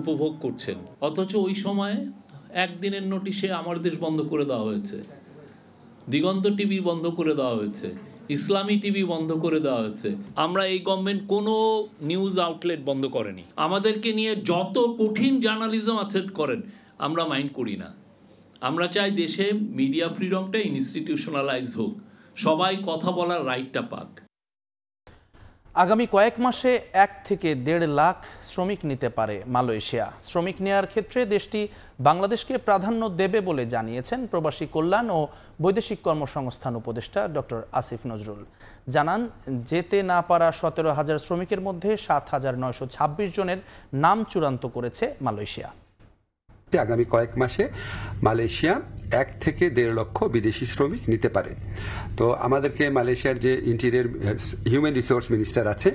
উপভোগ করছেন, অথচ ওই সময় একদিনের নোটিশে আমার দেশ বন্ধ করে দেওয়া হয়েছে, দিগন্ত টিভি বন্ধ করে দেওয়া হয়েছে, ইসলামী টিভি বন্ধ করে দেওয়া হয়েছে। আমরা এই গভর্নমেন্ট কোনো নিউজ আউটলেট বন্ধ করেনি। আমাদেরকে নিয়ে যত কঠিন জার্নালিজম আছে করেন, আমরা মাইন্ড করি না। আমরা চাই দেশে মিডিয়া ফ্রিডমটা ইনস্টিটিউশনালাইজ হোক, সবাই কথা বলার রাইটটা পাক।
আগামী কয়েক মাসে 1 থেকে 1.5 লাখ শ্রমিক নিতে পারে মালয়েশিয়া। শ্রমিক নেয়ার ক্ষেত্রে দেশটি বাংলাদেশকে প্রাধান্য দেবে বলে জানিয়েছেন প্রবাসী কল্যাণ ও বৈদেশিক কর্মসংস্থান উপদেষ্টা ডক্টর আসিফ নজরুল। জানান, যেতে না পারা 17,000 শ্রমিকের মধ্যে 7,926 জনের নাম চূড়ান্ত করেছে মালয়েশিয়া।
আগামী কয়েক মাসে মালয়েশিয়া 1 থেকে 1.5 লক্ষ বিদেশি শ্রমিক নিতে পারে। তো আমাদেরকে মালয়েশিয়ার যে ইন্টেরিয়র হিউম্যান রিসোর্স মিনিস্টার আছে,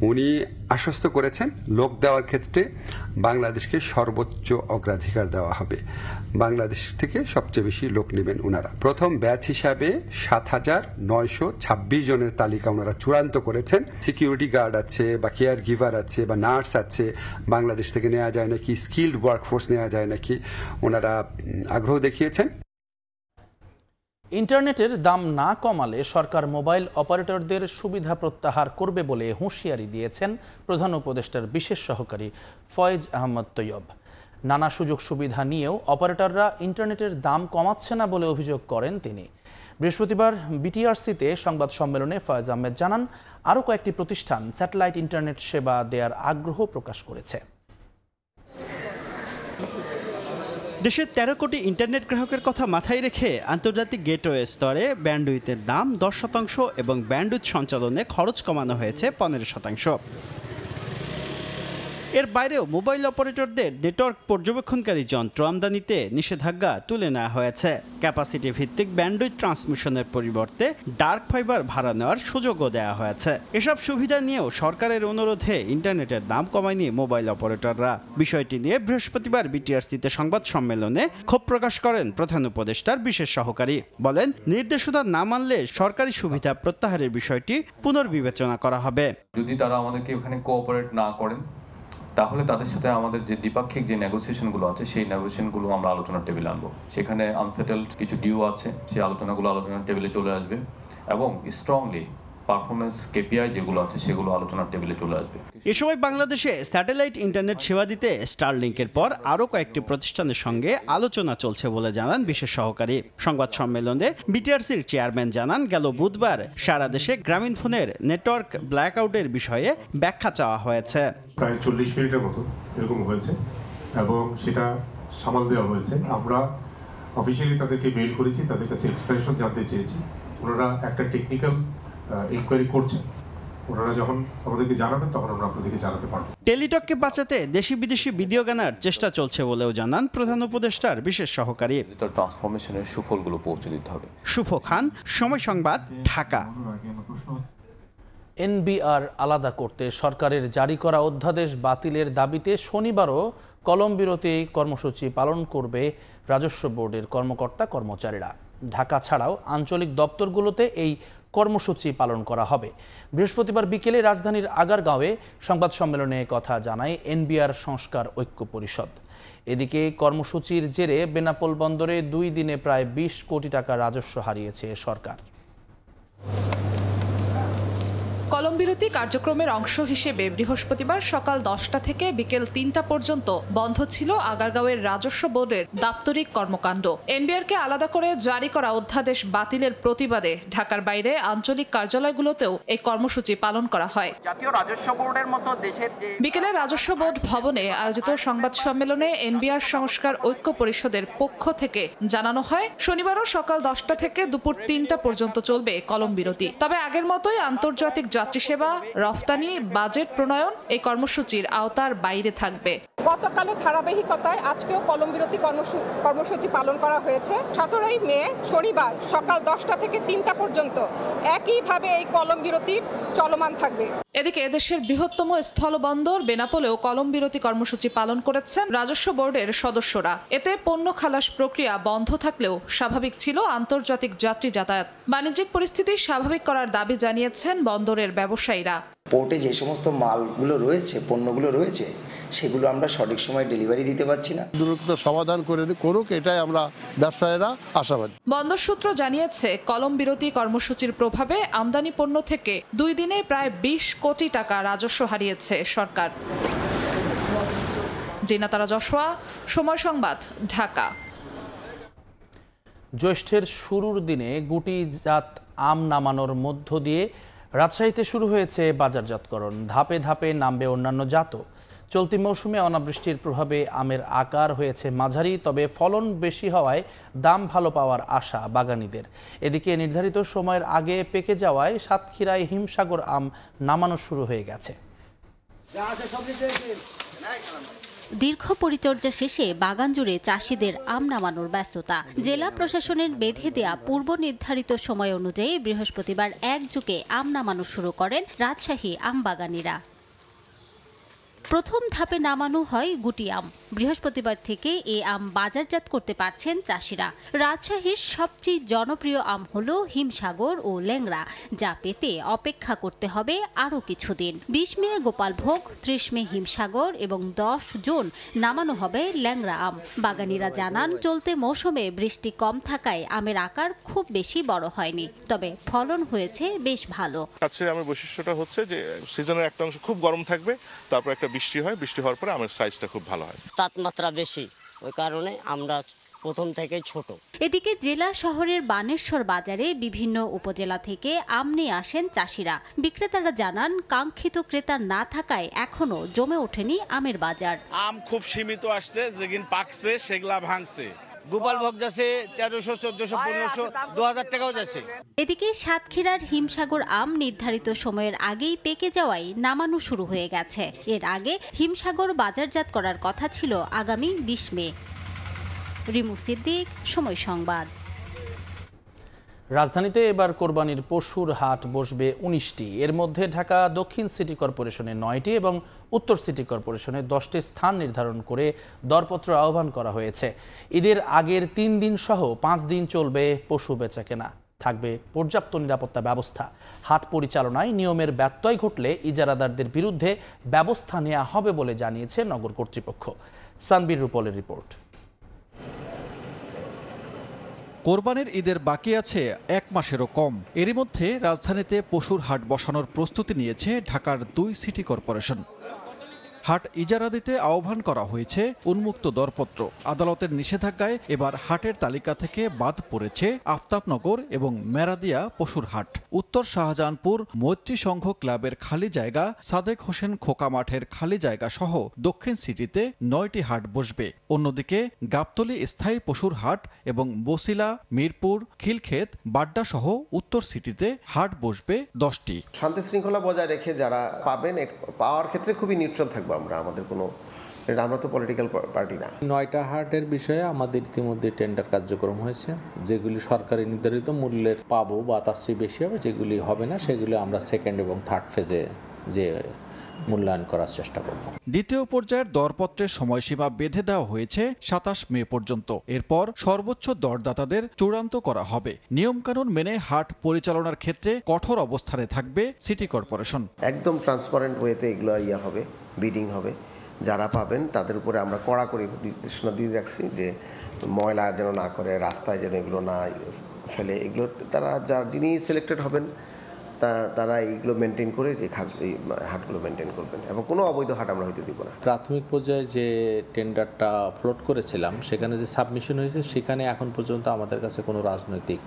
উনি আশ্বস্ত করেছেন লোক দেওয়ার ক্ষেত্রে বাংলাদেশকে সর্বোচ্চ অগ্রাধিকার দেওয়া হবে। বাংলাদেশ থেকে সবচেয়ে বেশি লোক নেবেন ওনারা। প্রথম ব্যাচ হিসাবে 7,926 জনের তালিকা ওনারা চূড়ান্ত করেছেন। সিকিউরিটি গার্ড আছে বা কেয়ার গিভার আছে বা নার্স আছে, বাংলাদেশ থেকে নেওয়া যায় নাকি, স্কিল্ড ওয়ার্কফোর্স নেওয়া যায় নাকি, ওনারা আগ্রহ দেখিয়েছেন।
ইন্টারনেটের দাম না কমালে সরকার মোবাইল অপারেটরদের সুবিধা প্রত্যাহার করবে বলে হুঁশিয়ারি দিয়েছেন প্রধান উপদেষ্টার বিশেষ সহকারী ফয়েজ আহমদ তৈয়ব। নানা সুযোগ সুবিধা নিয়েও অপারেটররা ইন্টারনেটের দাম কমাচ্ছে না বলে অভিযোগ করেন তিনি। বৃহস্পতিবার বিটিআরসিতে সংবাদ সম্মেলনে ফয়েজ আহমেদ জানান, আরও কয়েকটি প্রতিষ্ঠান স্যাটেলাইট ইন্টারনেট সেবা দেওয়ার আগ্রহ প্রকাশ করেছে।
দেশের 13 কোটি ইন্টারনেট গ্রাহকের কথা মাথায় রেখে আন্তর্জাতিক গেটওয়ে স্তরে ব্যান্ডউইথের দাম 10% এবং ব্যান্ডউইথ সঞ্চালনে খরচ কমানো হয়েছে 15%। এর বাইরেও মোবাইল অপারেটরদের নেটওয়ার্ক পর্যবেক্ষণকারী যন্ত্র আমদানিতে নিষেধাজ্ঞা তুলে নেওয়া হয়েছে। ক্যাপাসিটি ভিত্তিক ব্যান্ডউইথ ট্রান্সমিশনের পরিবর্তে ডার্ক ফাইবার ভাড়া নেওয়ার সুযোগও দেওয়া হয়েছে। এসব সুবিধা নিয়েও সরকারের অনুরোধে ইন্টারনেটের দাম কমায়নি মোবাইল অপারেটররা। বিষয়টি নিয়ে বৃহস্পতিবার বিটিআরসিতে সংবাদ সম্মেলনে ক্ষোভ প্রকাশ করেন প্রধান উপদেষ্টার বিশেষ সহকারী। বলেন, নির্দেশনা না মানলে সরকারি সুবিধা প্রত্যাহারের বিষয়টি পুনর্বিবেচনা করা হবে।
যদি তারা আমাদেরকে ওখানে কোঅপারেট না করেন, তাহলে তাদের সাথে আমাদের যে দ্বিপাক্ষিক যে নেগোসিয়েশনগুলো আছে, সেই নেগোসিয়েশনগুলো আমরা আলোচনার টেবিলে আনবো। সেখানে আনসেটেলড কিছু ডিউ আছে, সেই আলোচনাগুলো আলোচনার টেবিলে চলে আসবে এবং স্ট্রংলি পারফরমেন্স কেপিআই যেগুলো আছে সেগুলো আলোচনার টেবিলে চলে আসবে।
এ সময় বাংলাদেশে স্যাটেলাইট ইন্টারনেট সেবা দিতে স্টারলিংকের পর আরও কয়েকটি প্রতিষ্ঠানের সঙ্গে আলোচনা চলছে বলে জানান বিশেষ সহকারী। সংবাদ সম্মেলনে বিটিআরসির চেয়ারম্যান জানান, গেল বুধবার সারা দেশে গ্রামীণ ফোনের নেটওয়ার্ক ব্ল্যাকআউটের বিষয়ে ব্যাখ্যা চাওয়া হয়েছে।
প্রায় 40 মিনিটের মতো এরকম হয়েছে এবং সেটা সামাল দেওয়া হয়েছে। আমরা
অফিসিয়ালি তাদেরকে মেইল করেছি, তাদের কাছে এক্সপ্রেশন জানতে চেয়েছি। ওনারা একটা টেকনিক্যাল ইনকোয়ারি করছেন, ওনারা যখন আমাদেরকে জানাবেন তখন আমরা আপনাদেরকে জানাতে পারবো।
টেলিটককে বাঁচাতে দেশি বিদেশি ভিডিও গানার চেষ্টা চলছে বলেও জানান প্রধান উপদেষ্টার বিশেষ সহকারী।
ডিজিটাল ট্রান্সফরমেশনের সুফলগুলো পৌঁছে দিতে হবে।
শুভ খান, সময় সংবাদ, ঢাকা।
এনবিআর আলাদা করতে সরকারের জারি করা অধ্যাদেশ বাতিলের দাবিতে শনিবারও কলম বিরতি কর্মসূচি পালন করবে রাজস্ব বোর্ডের কর্মকর্তা কর্মচারীরা। ঢাকা ছাড়াও আঞ্চলিক দপ্তরগুলোতে এই কর্মসূচি পালন করা হবে। বৃহস্পতিবার বিকেলে রাজধানীর আগারগাঁওয়ে সংবাদ সম্মেলনে কথা জানায় এনবিআর সংস্কার ঐক্য পরিষদ। এদিকে কর্মসূচির জেরে বেনাপোল বন্দরে 2 দিনে প্রায় 20 কোটি টাকা রাজস্ব হারিয়েছে সরকার।
কলম বিরতি কার্যক্রমের অংশ হিসেবে বৃহস্পতিবার সকাল 10টা থেকে বিকেল 3টা পর্যন্ত বন্ধ ছিল আগারগাঁওয়ের রাজস্ব বোর্ডের দাপ্তরিক কর্মকাণ্ড। এনবিআরকে আলাদা করে জারি করা অধ্যাদেশ বাতিলের প্রতিবাদে ঢাকার বাইরে আঞ্চলিক কার্যালয়গুলোতেও এই কর্মসূচি পালন করা হয়।
জাতীয় রাজস্ব বোর্ডের মতো দেশের যে
বিকেলে রাজস্ব বোর্ড ভবনে আয়োজিত সংবাদ সম্মেলনে এনবিআর সংস্কার ঐক্য পরিষদের পক্ষ থেকে জানানো হয়, শনিবারও সকাল 10টা থেকে দুপুর 3টা পর্যন্ত চলবে কলম বিরতি। তবে আগের মতোই আন্তর্জাতিক যাত্রী সেবা, রফতানি, বাজেট প্রণয়ন এই কর্মসূচির আওতার বাইরে থাকবে।
গতকালের ধারাবাহিকতায় আজকেও কলম বিরতি কর্মসূচি পালন করা হয়েছে। 17ই মে শনিবার সকাল 10টা থেকে 3টা পর্যন্ত একইভাবে এই কলম বিরতি চলমান থাকবে।
এদিকে দেশের বৃহত্তম স্থলবন্দর বেনাপোলেও কলম বিরতি কর্মসূচি পালন করেছেন রাজস্ব বোর্ডের সদস্যরা। এতে পণ্য খালাস প্রক্রিয়া বন্ধ থাকলেও স্বাভাবিক ছিল আন্তর্জাতিক যাত্রী যাতায়াত। বাণিজ্যিক পরিস্থিতি স্বাভাবিক করার দাবি জানিয়েছেন বন্দরের ব্যবসায়ীরা।
পোর্টে যে সমস্ত মালগুলো রয়েছে, পণ্যগুলো রয়েছে, সেগুলো আমরা সঠিক সময় ডেলিভারি দিতে পারছি না।
দ্রুত সমাধান করুক, এটাই আমরা ব্যবসায়ীরা আশাবাদী।
বন্দর সূত্র জানিয়েছে, কলম বিরতি কর্মসূচির প্রভাবে আমদানি পণ্য থেকে 2 দিনে প্রায় 20 কোটি টাকা রাজস্ব হারিয়েছে সরকার। জিনাতারা জশোয়া, সময় সংবাদ, ঢাকা।
জ্যৈষ্ঠের শুরুর দিনে গুটিজাত আম নামানোর মধ্য দিয়ে রাজশাহীতে শুরু হয়েছে বাজারজাতকরণ। ধাপে ধাপে নামবে অন্যান্য জাতও। চলতি মৌসুমে অনাবৃষ্টির প্রভাবে আমের আকার হয়েছে মাঝারি, তবে ফলন বেশি হওয়ায় দাম ভালো পাওয়ার আশা বাগানীদের। এদিকে নির্ধারিত সময়ের আগে পেকে যাওয়ায় সাতক্ষীরায় হিমসাগর আম নামানো শুরু হয়ে গেছে।
দীর্ঘ পরিচর্যা শেষে বাগান জুড়ে চাষিদের আম নামানোর ব্যস্ততা। জেলা প্রশাসনের বেঁধে দেয়া পূর্ব নির্ধারিত সময় অনুযায়ী বৃহস্পতিবার একযোগে আম নামানো শুরু করেন রাজশাহী আম বাগানীরা। প্রথম ধাপে নামানো হয় গুটি আম। বৃহস্পতিবার থেকে এই আম বাজারজাত করতে পারছেন চাষিরা। রাজশাহীর সবচেয়ে জনপ্রিয় আম হলো হিমসাগর ও ল্যাংড়া, যা পেতে অপেক্ষা করতে হবে আরও কিছুদিন। 20 মে গোপালভোগ, 30 মে হিমসাগর এবং 10 জুন নামানো হবে ল্যাংড়া আম। বাগানীরা জানান, চলতে মৌসুমে বৃষ্টি কম থাকায় আমের আকার খুব বেশি বড় হয়নি, তবে ফলন হয়েছে বেশ ভালো।
রাজশাহীর আমের বৈশিষ্ট্যটা হচ্ছে যে সিজনের একটা অংশ খুব গরম থাকবে, তারপর একটা বৃষ্টি হয়, বৃষ্টি হওয়ার পরে আমের সাইজটা খুব ভালো হয়।
তাপমাত্রা বেশি, ওই কারণে আমরা প্রথম থেকেই ছোট।
এদিকে জেলা শহরের বানেশ্বর বাজারে বিভিন্ন উপজেলা থেকে আম নিয়ে আসেন চাষিরা। বিক্রেতারা জানান, কাঙ্ক্ষিত ক্রেতা না থাকায় এখনো জমে ওঠেনি আমের বাজার।
আম খুব সীমিত আসছে, যেদিন পাকছে সেগুলা ভাঙছে।
গোপালভোগ যাচ্ছে 1300, 1400, 1500, 2000 টাকাও যাচ্ছে।
এদিকে সাতক্ষীরার হিমসাগর আম নির্ধারিত সময়ের আগেই পেকে যাওয়ায় নামানো শুরু হয়ে গেছে। এর আগে হিমসাগর বাজারজাত করার কথা ছিল আগামী 20 মে। রিমু সিদ্দিক, সময় সংবাদ।
রাজধানীতে এবার কোরবানির পশুর হাট বসবে 19টি। এর মধ্যে ঢাকা দক্ষিণ সিটি কর্পোরেশনে 9টি এবং উত্তর সিটি কর্পোরেশনে 10টি স্থান নির্ধারণ করে দরপত্র আহ্বান করা হয়েছে। ঈদের আগের 3 দিন সহ 5 দিন চলবে পশু বেচাকেনা। থাকবে পর্যাপ্ত নিরাপত্তা ব্যবস্থা। হাট পরিচালনায় নিয়মের ব্যত্যয় ঘটলে ইজারাদারদের বিরুদ্ধে ব্যবস্থা নেওয়া হবে বলে জানিয়েছে নগর কর্তৃপক্ষ। সানবীর রূপলের রিপোর্ট।
কোরবানির ঈদের বাকি আছে 1 মাসেরও কম। এরই মধ্যে রাজধানীতে পশুর হাট বসানোর প্রস্তুতি নিয়েছে ঢাকার 2 সিটি কর্পোরেশন। হাট ইজারা দিতে আহ্বান করা হয়েছে উন্মুক্ত দরপত্র। আদালতের নিষেধাজ্ঞায় এবার হাটের তালিকা থেকে বাদ পড়েছে আফতাবনগর এবং মেরাদিয়া পশুর হাট। উত্তর শাহজাহানপুর মৈত্রী সংঘ ক্লাবের খালি জায়গা, সাদেক হোসেন খোকা মাঠের খালি জায়গা সহ দক্ষিণ সিটিতে 9টি হাট বসবে। অন্যদিকে গাবতলী স্থায়ী পশুর হাট এবং বসিলা, মিরপুর, খিলক্ষেত, বাড্ডা সহ উত্তর সিটিতে হাট বসবে 10টি।
শান্তি শৃঙ্খলা বজায় রেখে যারা পাবেন, পাওয়ার ক্ষেত্রে খুবই নিউট্রাল থাকবো আমরা। আমাদের কোনো, আমরা তো পলিটিক্যাল পার্টি না।
9টা হাটের বিষয়ে আমাদের ইতিমধ্যে টেন্ডার কার্যক্রম হয়েছে। যেগুলি সরকারি নির্ধারিত মূল্যের পাবো বা তার চেয়ে বেশি হবে, যেগুলি হবে না সেগুলি আমরা সেকেন্ড এবং থার্ড ফেজে যে মূল্যায়ন করার চেষ্টা করব।
দ্বিতীয় পর্যায়ের দরপত্রের সময়সীমা বেঁধে দেওয়া হয়েছে 27 মে পর্যন্ত। এরপর সর্বোচ্চ দরদাতাদের চূড়ান্ত করা হবে। নিয়মকানুন মেনে হাট পরিচালনার ক্ষেত্রে কঠোর অবস্থানে থাকবে সিটি কর্পোরেশন।
একদম ট্রান্সপারেন্ট ওয়েতে এগুলো হবে, বিডিং হবে। যারা পাবেন তাদের উপরে আমরা কড়াকড়ি নির্দেশনা দিয়ে রাখছি যে ময়লা যেন না করে, রাস্তায় যেন এগুলো না ফেলে। এগুলো তারা যিনি সিলেক্টেড হবেন তারা এইগুলো মেনটেন করে এই হাটগুলো মেনটেন করবেন এবং কোনো অবৈধ হাট আমরা হইতে দিব না।
প্রাথমিক পর্যায়ে যে টেন্ডারটা ফ্লোট করেছিলাম সেখানে যে সাবমিশন হয়েছে সেখানে এখন পর্যন্ত আমাদের কাছে কোনো রাজনৈতিক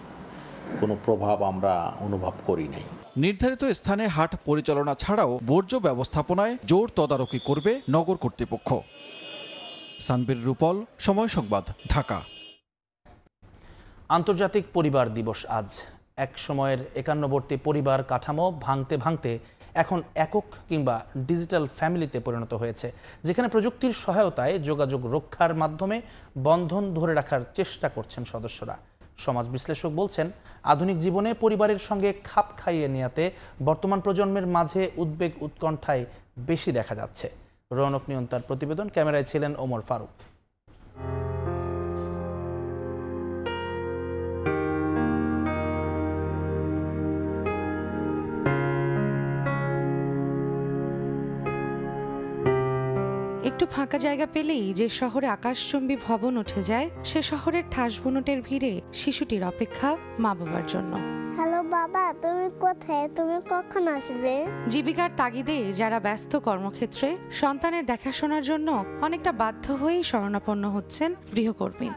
কোনো প্রভাব আমরা অনুভব করি নাই।
নির্ধারিত স্থানে হাট পরিচালনা ছাড়াও বর্জ্য ব্যবস্থাপনায় জোর তদারকি করবে নগর কর্তৃপক্ষ। সানবীর রূপল, সময় সংবাদ, ঢাকা।
আন্তর্জাতিক পরিবার দিবস আজ। এক সময়ের একান্নবর্তী পরিবার কাঠামো ভাঙতে ভাঙতে এখন একক কিংবা ডিজিটাল ফ্যামিলিতে পরিণত হয়েছে, যেখানে প্রযুক্তির সহায়তায় যোগাযোগ রক্ষার মাধ্যমে বন্ধন ধরে রাখার চেষ্টা করছেন সদস্যরা। সমাজ বিশ্লেষক বলছেন, আধুনিক জীবনে পরিবারের সঙ্গে খাপ খাইয়ে নেয়াতে বর্তমান প্রজন্মের মাঝে উদ্বেগ উৎকণ্ঠায় বেশি দেখা যাচ্ছে। রৌনক নিয়ন্তার প্রতিবেদন, ক্যামেরায় ছিলেন ওমর ফারুক।
একটু ফাঁকা জায়গা পেলেই যে শহরে আকাশচুম্বী ভবন উঠে যায়, সে শহরের ঠাস বুনোটের ভিড়ে শিশুটির অপেক্ষা মা বাবার জন্য।
হ্যালো বাবা, তুমি কোথায়? তুমি কখন আসবে?
জীবিকার তাগিদে যারা ব্যস্ত কর্মক্ষেত্রে সন্তানের দেখাশোনার জন্য অনেকটা বাধ্য হয়েই শরণাপন্ন হচ্ছেন গৃহকর্মী।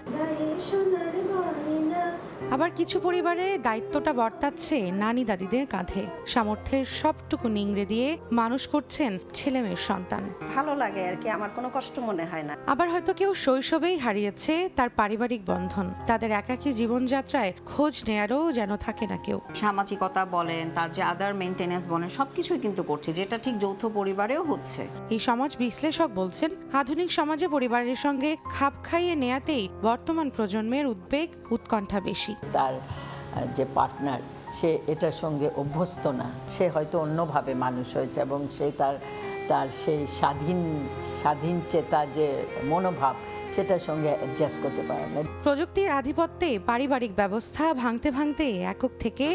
আবার কিছু পরিবারে দায়িত্বটা বর্তাচ্ছে নানি দাদিদের কাঁধে। সামর্থ্যের সবটুকু নিংড়ে দিয়ে মানুষ করছেন ছেলেমেয়ের সন্তান।
ভালো লাগে আর কি, আমার কোনো কষ্ট মনে হয় না।
আবার হয়তো কেউ শৈশবেই হারিয়েছে তার পারিবারিক বন্ধন। তাদের একাকী জীবনযাত্রায় খোঁজ নেয়ারও যেন থাকে না কেউ।
সামাজিকতা বলেন, তার যে আদার মেইনটেনেন্স বলেন, সবকিছুই কিন্তু করছে, যেটা ঠিক যৌথ পরিবারেও হচ্ছে।
এই সমাজ বিশ্লেষক বলছেন, আধুনিক সমাজে পরিবারের সঙ্গে খাপ খাইয়ে নেয়াতেই বর্তমান প্রজন্মের উদ্বেগ উৎকণ্ঠা বেশি।
তার যে পার্টনার, সে এটার সঙ্গে অভ্যস্ত না, সে হয়তো অন্যভাবে মানুষ হয়েছে এবং সে তার সেই স্বাধীন চেতা যে মনোভাব, সেটার সঙ্গে অ্যাডজাস্ট করতে পারে না।
প্রযুক্তির আধিপত্যে পারিবারিক ব্যবস্থা ভাঙতে ভাঙতে একক থেকে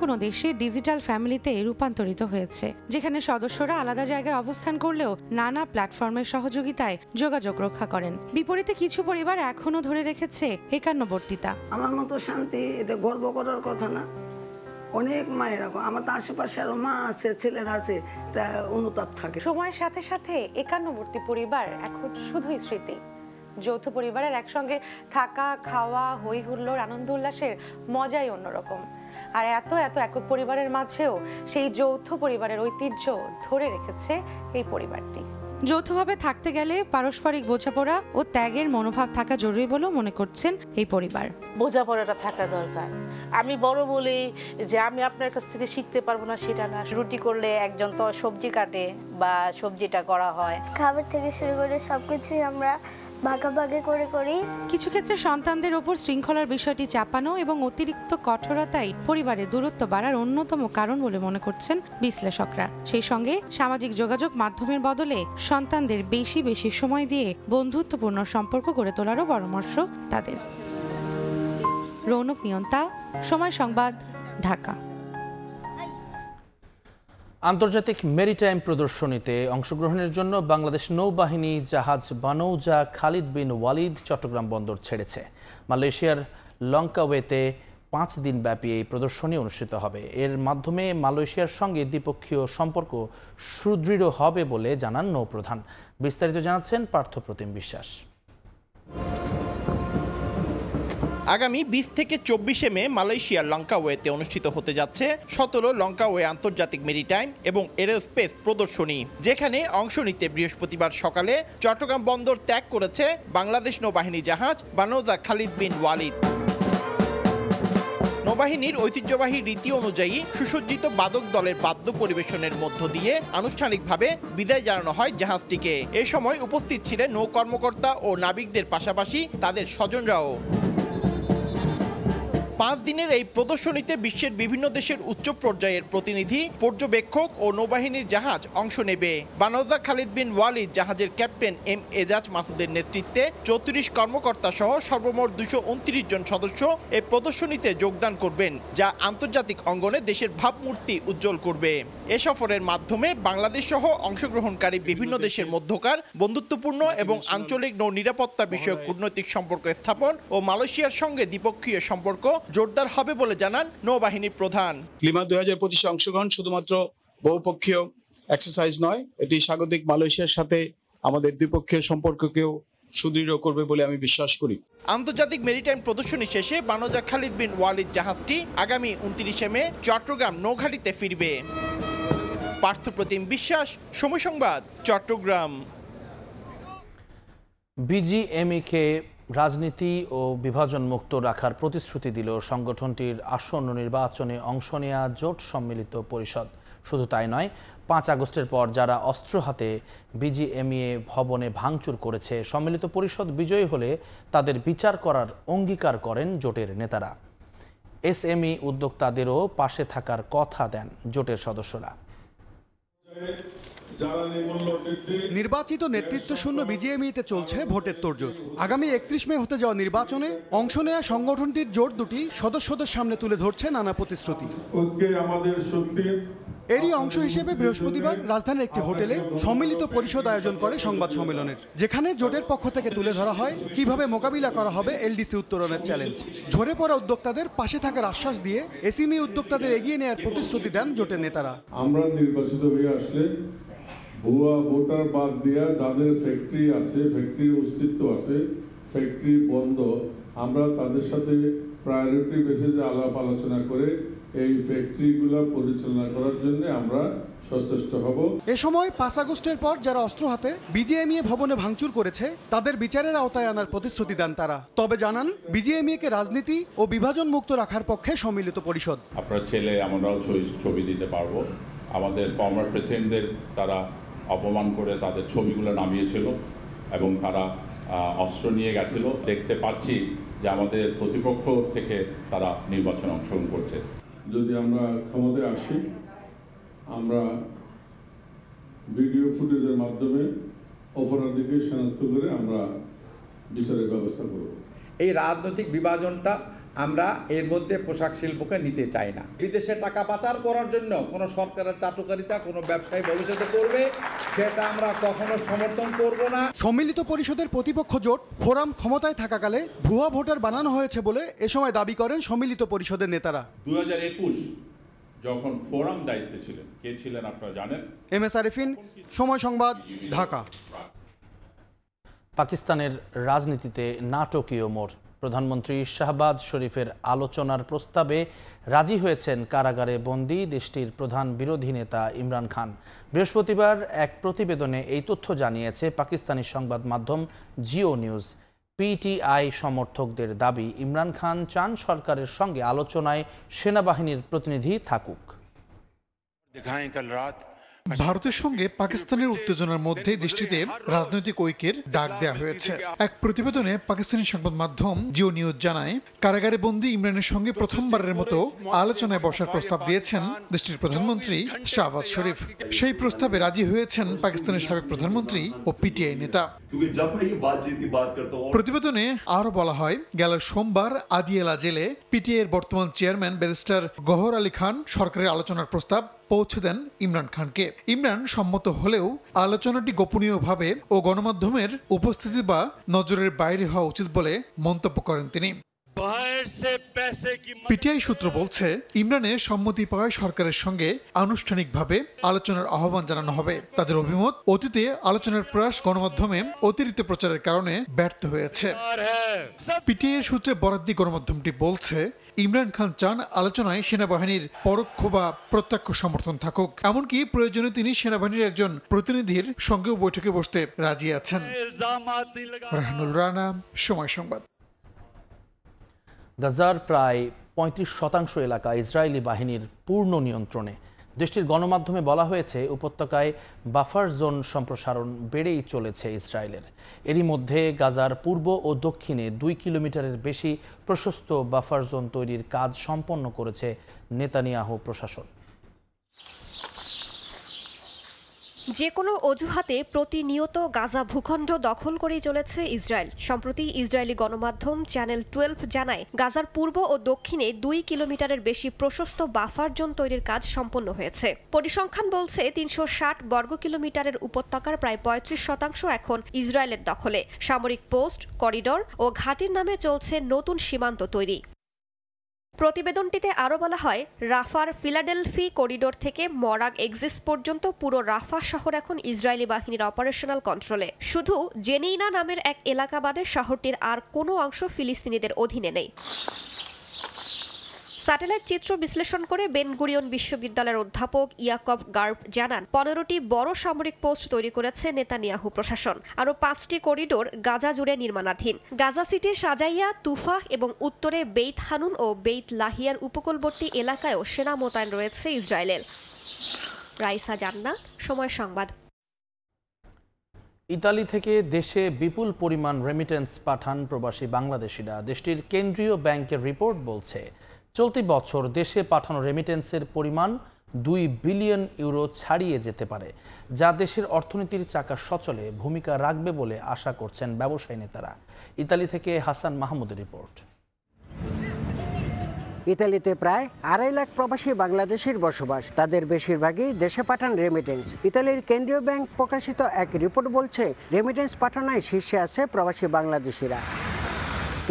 কোনো দেশে ডিজিটাল ফ্যামিলিতে রূপান্তরিত হয়েছে, যেখানে সদস্যরা আলাদা জায়গায় অবস্থান করলেও নানা প্ল্যাটফর্মের সহযোগিতায় যোগাযোগ রক্ষা করেন। বিপরীতে কিছু পরিবার এখনো ধরে রেখেছে একান্নবর্তিতা।
আমার মতো শান্তি, এটা গর্ব করার কথা না। অনেক মায়েরা, আমার তো আশেপাশে আরো মা আছে, ছেলেরা আছে, তা অনুতাপ থাকে।
সময়ের সাথে সাথে একান্নবর্তী পরিবার এখন শুধুই স্মৃতি। যৌথ পরিবারের একসঙ্গে থাকা, খাওয়া, হই হুল্লোড়, আনন্দ উল্লাসের মজাই অন্যরকম। আর এত একক পরিবারের মাঝেও সেই যৌথ পরিবারের ঐতিহ্য ধরে রেখেছে এই পরিবারটি। যৌথভাবে থাকতে গেলে পারস্পরিক বোঝাপড়া ও ত্যাগের মনোভাব থাকা জরুরি বলেও মনে করছেন এই পরিবার।
বোঝাপড়াটা থাকা দরকার। আমি বড় বলি যে আমি আপনার কাছ থেকে শিখতে পারবো না, সেটা না। রুটি করলে একজন তো সবজি কাটে বা সবজিটা করা হয়।
খাবার থেকে শুরু করে সবকিছুই আমরা ভাগাভাগি করে করি।
কিছু ক্ষেত্রে সন্তানদের ওপর শৃঙ্খলার বিষয়টি চাপানো এবং অতিরিক্ত কঠোরতাই পরিবারের দূরত্ব বাড়ার অন্যতম কারণ বলে মনে করছেন বিশ্লেষকরা। সেই সঙ্গে সামাজিক যোগাযোগ মাধ্যমের বদলে সন্তানদের বেশি সময় দিয়ে বন্ধুত্বপূর্ণ সম্পর্ক গড়ে তোলারও পরামর্শ তাদের। রৌনক নিয়ন্তা, সময় সংবাদ, ঢাকা।
আন্তর্জাতিক মেরিটাইম প্রদর্শনীতে অংশগ্রহণের জন্য বাংলাদেশ নৌবাহিনী জাহাজ বানৌজা খালিদ বিন ওয়ালিদ চট্টগ্রাম বন্দর ছেড়েছে। মালয়েশিয়ার লঙ্কাওয়েতে 5 দিন ব্যাপী এই প্রদর্শনী অনুষ্ঠিত হবে। এর মাধ্যমে মালয়েশিয়ার সঙ্গে দ্বিপক্ষীয় সম্পর্ক সুদৃঢ় হবে বলে জানান নৌপ্রধান। বিস্তারিত জানাচ্ছেন পার্থপ্রতিম বিশ্বাস।
আগামী 20 থেকে 24 মে মালয়েশিয়ার লঙ্কাওয়েতে অনুষ্ঠিত হতে যাচ্ছে 17 লঙ্কাওয়ে আন্তর্জাতিক মেরিটাইম এবং এরোস্পেস প্রদর্শনী, যেখানে অংশ নিতে বৃহস্পতিবার সকালে চট্টগ্রাম বন্দর ত্যাগ করেছে বাংলাদেশ নৌবাহিনী জাহাজ বানৌজা খালিদ বিন ওয়ালিদ। নৌবাহিনীর ঐতিহ্যবাহী রীতি অনুযায়ী সুসজ্জিত বাদক দলের বাদ্য পরিবেশনের মধ্য দিয়ে আনুষ্ঠানিকভাবে বিদায় জানানো হয় জাহাজটিকে। এ সময় উপস্থিত ছিলেন নৌ কর্মকর্তা ও নাবিকদের পাশাপাশি তাদের স্বজনরাও। 5 দিনের এই প্রদর্শনীতে বিশ্বের বিভিন্ন দেশের উচ্চ পর্যায়ের প্রতিনিধি, পর্যবেক্ষক ও নৌবাহিনীর জাহাজ অংশ নেবে। বানৌজা খালিদ বিন ওয়ালিদ জাহাজের ক্যাপ্টেন এম এজাজ মাসুদের নেতৃত্বে 34 কর্মকর্তা সহ সর্বমোট 229 জন সদস্য এই প্রদর্শনীতে যোগদান করবেন, যা আন্তর্জাতিক অঙ্গনে দেশের ভাবমূর্তি উজ্জ্বল করবে। এ সফরের মাধ্যমে বাংলাদেশ সহ অংশগ্রহণকারী বিভিন্ন দেশের মধ্যকার বন্ধুত্বপূর্ণ এবং আঞ্চলিক নৌ নিরাপত্তা বিষয়ক কূটনৈতিক সম্পর্ক স্থাপন ও মালয়েশিয়ার সঙ্গে দ্বিপক্ষীয় সম্পর্ক জোরদার হবে বলে জানান নৌবাহিনীর প্রধান।
লিমা 2025 অংশগ্রহণ শুধুমাত্র বহুপক্ষীয় এক্সারসাইজ নয়, এটি স্বাগতিক মালয়েশিয়ার সাথে আমাদের দ্বিপক্ষীয় সম্পর্ককেও সুদৃঢ় করবে বলে আমি বিশ্বাস করি।
আন্তর্জাতিক মেরিটাইম প্রদর্শনী শেষে বানৌজা খালিদ বিন ওয়ালিদ জাহাজটি আগামী 29 মে চট্টগ্রাম নৌঘাটিতে ফিরবে। পার্থপ্রতিম বিশ্বাস, সময় সংবাদ, চট্টগ্রাম।
বিজিএমইকে রাজনীতি ও বিভাজন মুক্ত রাখার প্রতিশ্রুতি দিল সংগঠনটির আসন্ন নির্বাচনে অংশ নেয়া জোট সম্মিলিত পরিষদ। শুধু তাই নয়, 5 আগস্টের পর যারা অস্ত্র হাতে বিজিএমইএ ভবনে ভাঙচুর করেছে, সম্মিলিত পরিষদ বিজয়ী হলে তাদের বিচার করার অঙ্গীকার করেন জোটের নেতারা। এসএমই উদ্যোক্তাদেরও পাশে থাকার কথা দেন জোটের সদস্যরা।
নির্বাচিত নেতৃত্ব শূন্য বিজিএমইতে চলছে ভোটের তোড়জোড়। আগামী 31 মে হতে যাওয়া নির্বাচনে অংশ নেয়া সংগঠনটির জোট দুটি সদস্যদের সামনে তুলে ধরছে নানা প্রতিশ্রুতি। এরই অংশ হিসেবে বৃহস্পতিবার রাজধানীর একটি হোটেলে সম্মিলিত পরিষদ আয়োজন করে সংবাদ সম্মেলনের, যেখানে জোটের পক্ষ থেকে তুলে ধরা হয় কিভাবে মোকাবিলা করা হবে এলডিসি উত্তরণের চ্যালেঞ্জ। ঝরে পড়া উদ্যোক্তাদের পাশে থাকার আশ্বাস দিয়ে এসএমই উদ্যোক্তাদের এগিয়ে নেওয়ার প্রতিশ্রুতি দেন জোটের নেতারা।
আমরা নির্বাচিত হয়ে আসলে ভুয়া ভোটার বাদ দিয়া যাদের ফ্যাক্টরি আছে, ফ্যাক্টরির অস্তিত্ব আছে, ফ্যাক্টরি বন্ধ, আমরা তাদের সাথে প্রায়োরিটি বেসিসে আলাপ আলোচনা করে এই ফ্যাক্টরিগুলো পরিচালনা করার জন্য আমরা সচেষ্ট হব।
এ সময় 5 আগস্টের পর যারা অস্ত্র হাতে বিজিএমইএ ভবনে ভাঙচুর করেছে তাদের বিচারের আওতায় আনার প্রতিশ্রুতি দেন তারা। তবে জানান বিজিএমইএ কে রাজনীতি ও বিভাজন মুক্ত রাখার পক্ষে সম্মিলিত পরিষদ।
আপনার ছেলে আমরাও ছবি দিতে পারবো। আমাদের ফর্মার প্রেসিডেন্টদের তারা অপমান করে তাদের ছবিগুলো নামিয়েছিল এবং তারা অস্ত্র নিয়ে গেছিল। দেখতে পাচ্ছি যে আমাদের প্রতিপক্ষ থেকে তারা নির্বাচনে অংশগ্রহণ করছে।
যদি আমরা ক্ষমতায় আসি, আমরা ভিডিও ফুটেজের মাধ্যমে অপরাধীকে শনাক্ত করে আমরা বিচারের ব্যবস্থা করব।
এই রাজনৈতিক বিভাজনটা আমরা এর মধ্যে পোশাক শিল্পকে নিতে চাই না। বিদেশে টাকা পাচার করার জন্য কোনো সরকারের চাটুকারিতা কোনো ব্যবসায়ী ভবিষ্যতে করবে, সেটা আমরা কখনো সমর্থন করব না।
সম্মিলিত পরিষদের প্রতিপক্ষ জোট ফোরাম ক্ষমতায় থাকাকালে ভুয়া ভোটার বানানো হয়েছে বলে এ সময় দাবি করেন সম্মিলিত পরিষদের নেতারা।
2021 যখন ফোরাম দায়িত্বে ছিলেন, কে ছিলেন আপনারা জানেন?
এমএস আরিফিন, সময় সংবাদ, ঢাকা।
পাকিস্তানের রাজনীতিতে নাটকীয় মোড়। প্রধানমন্ত্রী শাহবাজ শরীফের আলোচনার প্রস্তাবে রাজি হয়েছেন কারাগারে বন্দী দেশটির প্রধান বিরোধী নেতা ইমরান খান। বৃহস্পতিবার এক প্রতিবেদনে এই তথ্য জানিয়েছে পাকিস্তানি সংবাদ মাধ্যম জিও নিউজ। পিটিআই সমর্থকদের দাবি, ইমরান খান চান সরকারের সঙ্গে আলোচনায় সেনাবাহিনীর প্রতিনিধি থাকুক।
ভারতের সঙ্গে পাকিস্তানের উত্তেজনার মধ্যে দেশটিতে রাজনৈতিক ঐক্যের ডাক দেওয়া হয়েছে। এক প্রতিবেদনে পাকিস্তানি সংবাদ মাধ্যম জিও নিউজ জানায়, কারাগারে বন্দী ইমরানের সঙ্গে প্রথমবারের মতো আলোচনায় বসার প্রস্তাব দিয়েছেন দেশটির প্রধানমন্ত্রী শাহবাজ শরীফ। সেই প্রস্তাবে রাজি হয়েছেন পাকিস্তানের সাবেক প্রধানমন্ত্রী ও পিটিআই নেতা। প্রতিবেদনে আরো বলা হয়, গেল সোমবার আদিয়ালা জেলে পিটিআই এর বর্তমান চেয়ারম্যান ব্যারিস্টার গহর আলী খান সরকারের আলোচনার প্রস্তাব পৌঁছে দেন ইমরান খানকে। ইমরান সম্মত হলেও আলোচনাটি গোপনীয়ভাবে ও গণমাধ্যমের উপস্থিতি বা নজরের বাইরে হওয়া উচিত বলে মন্তব্য করেন তিনি। পিটিআই সূত্র বলছে ইমরানের সম্মতি পাওয়ায় সরকারের সঙ্গে আনুষ্ঠানিকভাবে আলোচনার আহ্বান জানানো হবে। তাদের অভিমত, অতীতে আলোচনার প্রয়াস গণমাধ্যমে অতিরিক্ত প্রচারের কারণে ব্যর্থ হয়েছে। পিটিআই সূত্রে বরাত দিয়ে গণমাধ্যমটি বলছে ইমরান খান চান আলোচনায় সেনাবাহিনীর পরোক্ষ বা প্রত্যক্ষ সমর্থন থাকুক, এমনকি প্রয়োজনে তিনি সেনাবাহিনীর একজন প্রতিনিধির সঙ্গেও বৈঠকে বসতে রাজি আছেন। রাহানুল রানা, সময় সংবাদ।
গাজার প্রায় ৩৫% এলাকা ইসরায়েলি বাহিনীর পূর্ণ নিয়ন্ত্রণে। দেশটির গণমাধ্যমে বলা হয়েছে উপত্যকায় বাফার জোন সম্প্রসারণ বেড়েই চলেছে ইসরায়েলের। এরই মধ্যে গাজার পূর্ব ও দক্ষিণে 2 কিলোমিটারের বেশি প্রশস্ত বাফার জোন তৈরির কাজ সম্পন্ন করেছে নেতানিয়াহু প্রশাসন।
যে কোনো অজুহাতে প্রতিনিয়ত গাজা ভূখণ্ড দখল করেই চলেছে ইসরায়েল। সম্প্রতি ইসরায়েলি গণমাধ্যম চ্যানেল 12 জানায় গাজার পূর্ব ও দক্ষিণে 2 কিলোমিটারের বেশি প্রশস্ত বাফার জোন তৈরির কাজ সম্পন্ন হয়েছে। পরিসংখ্যান বলছে 360 বর্গ কিলোমিটারের উপত্যকার প্রায় 35% এখন ইসরায়েলের দখলে। সামরিক পোস্ট, করিডর ও ঘাটির নামে চলছে নতুন সীমান্ত তৈরি। প্রতিবেদনটিতে আরও বলা হয়, রাফার ফিলাডেলফি করিডোর থেকে মরাগ এক্সিস পর্যন্ত পুরো রাফা শহর এখন ইসরায়েলি বাহিনীর অপারেশনাল কন্ট্রোলে। শুধু জেনেইনা নামের এক এলাকা বাদে শহরটির আর কোনো অংশ ফিলিস্তিনিদের অধীনে নেই। স্যাটেলাইট চিত্র বিশ্লেষণ করে বেন গুরিয়ন বিশ্ববিদ্যালয়ের অধ্যাপক ইয়াকব গার্ব জানান 15টি বড় সামরিক পোস্ট তৈরি করেছে নেতানিয়াহু প্রশাসন। আরও 5টি করিডোর গাজা জুড়ে নির্মাণাধীন। গাজা সিটির সাজাইয়া, তুফাহ এবং উত্তরে বেইত হানুন ও বেইত লাহিয়ার উপকূলবর্তী এলাকায়ও সেনা মোতায়েন রয়েছে ইসরায়েলের। রাইসা জান্নাত, সময় সংবাদ।
ইতালি থেকে দেশে বিপুল পরিমাণ রেমিটেন্স পাঠান প্রবাসী বাংলাদেশিরা। দেশটির কেন্দ্রীয় ব্যাংকের রিপোর্ট বলছে চলতি বছর দেশে পাঠানো রেমিটেন্সের পরিমাণ 2 বিলিয়ন ইউরো ছাড়িয়ে যেতে পারে, যা দেশের অর্থনীতির চাকা সচলে ভূমিকা রাখবে বলে আশা করছেন ব্যবসায়ী নেতারা। ইতালি থেকে হাসান মাহমুদের রিপোর্ট।
ইতালিতে প্রায় 2.5 লাখ প্রবাসী বাংলাদেশির বসবাস। তাদের বেশিরভাগই দেশে পাঠান রেমিটেন্স। ইতালির কেন্দ্রীয় ব্যাংক প্রকাশিত এক রিপোর্ট বলছে রেমিটেন্স পাঠানোয় শীর্ষে আছে প্রবাসী বাংলাদেশিরা।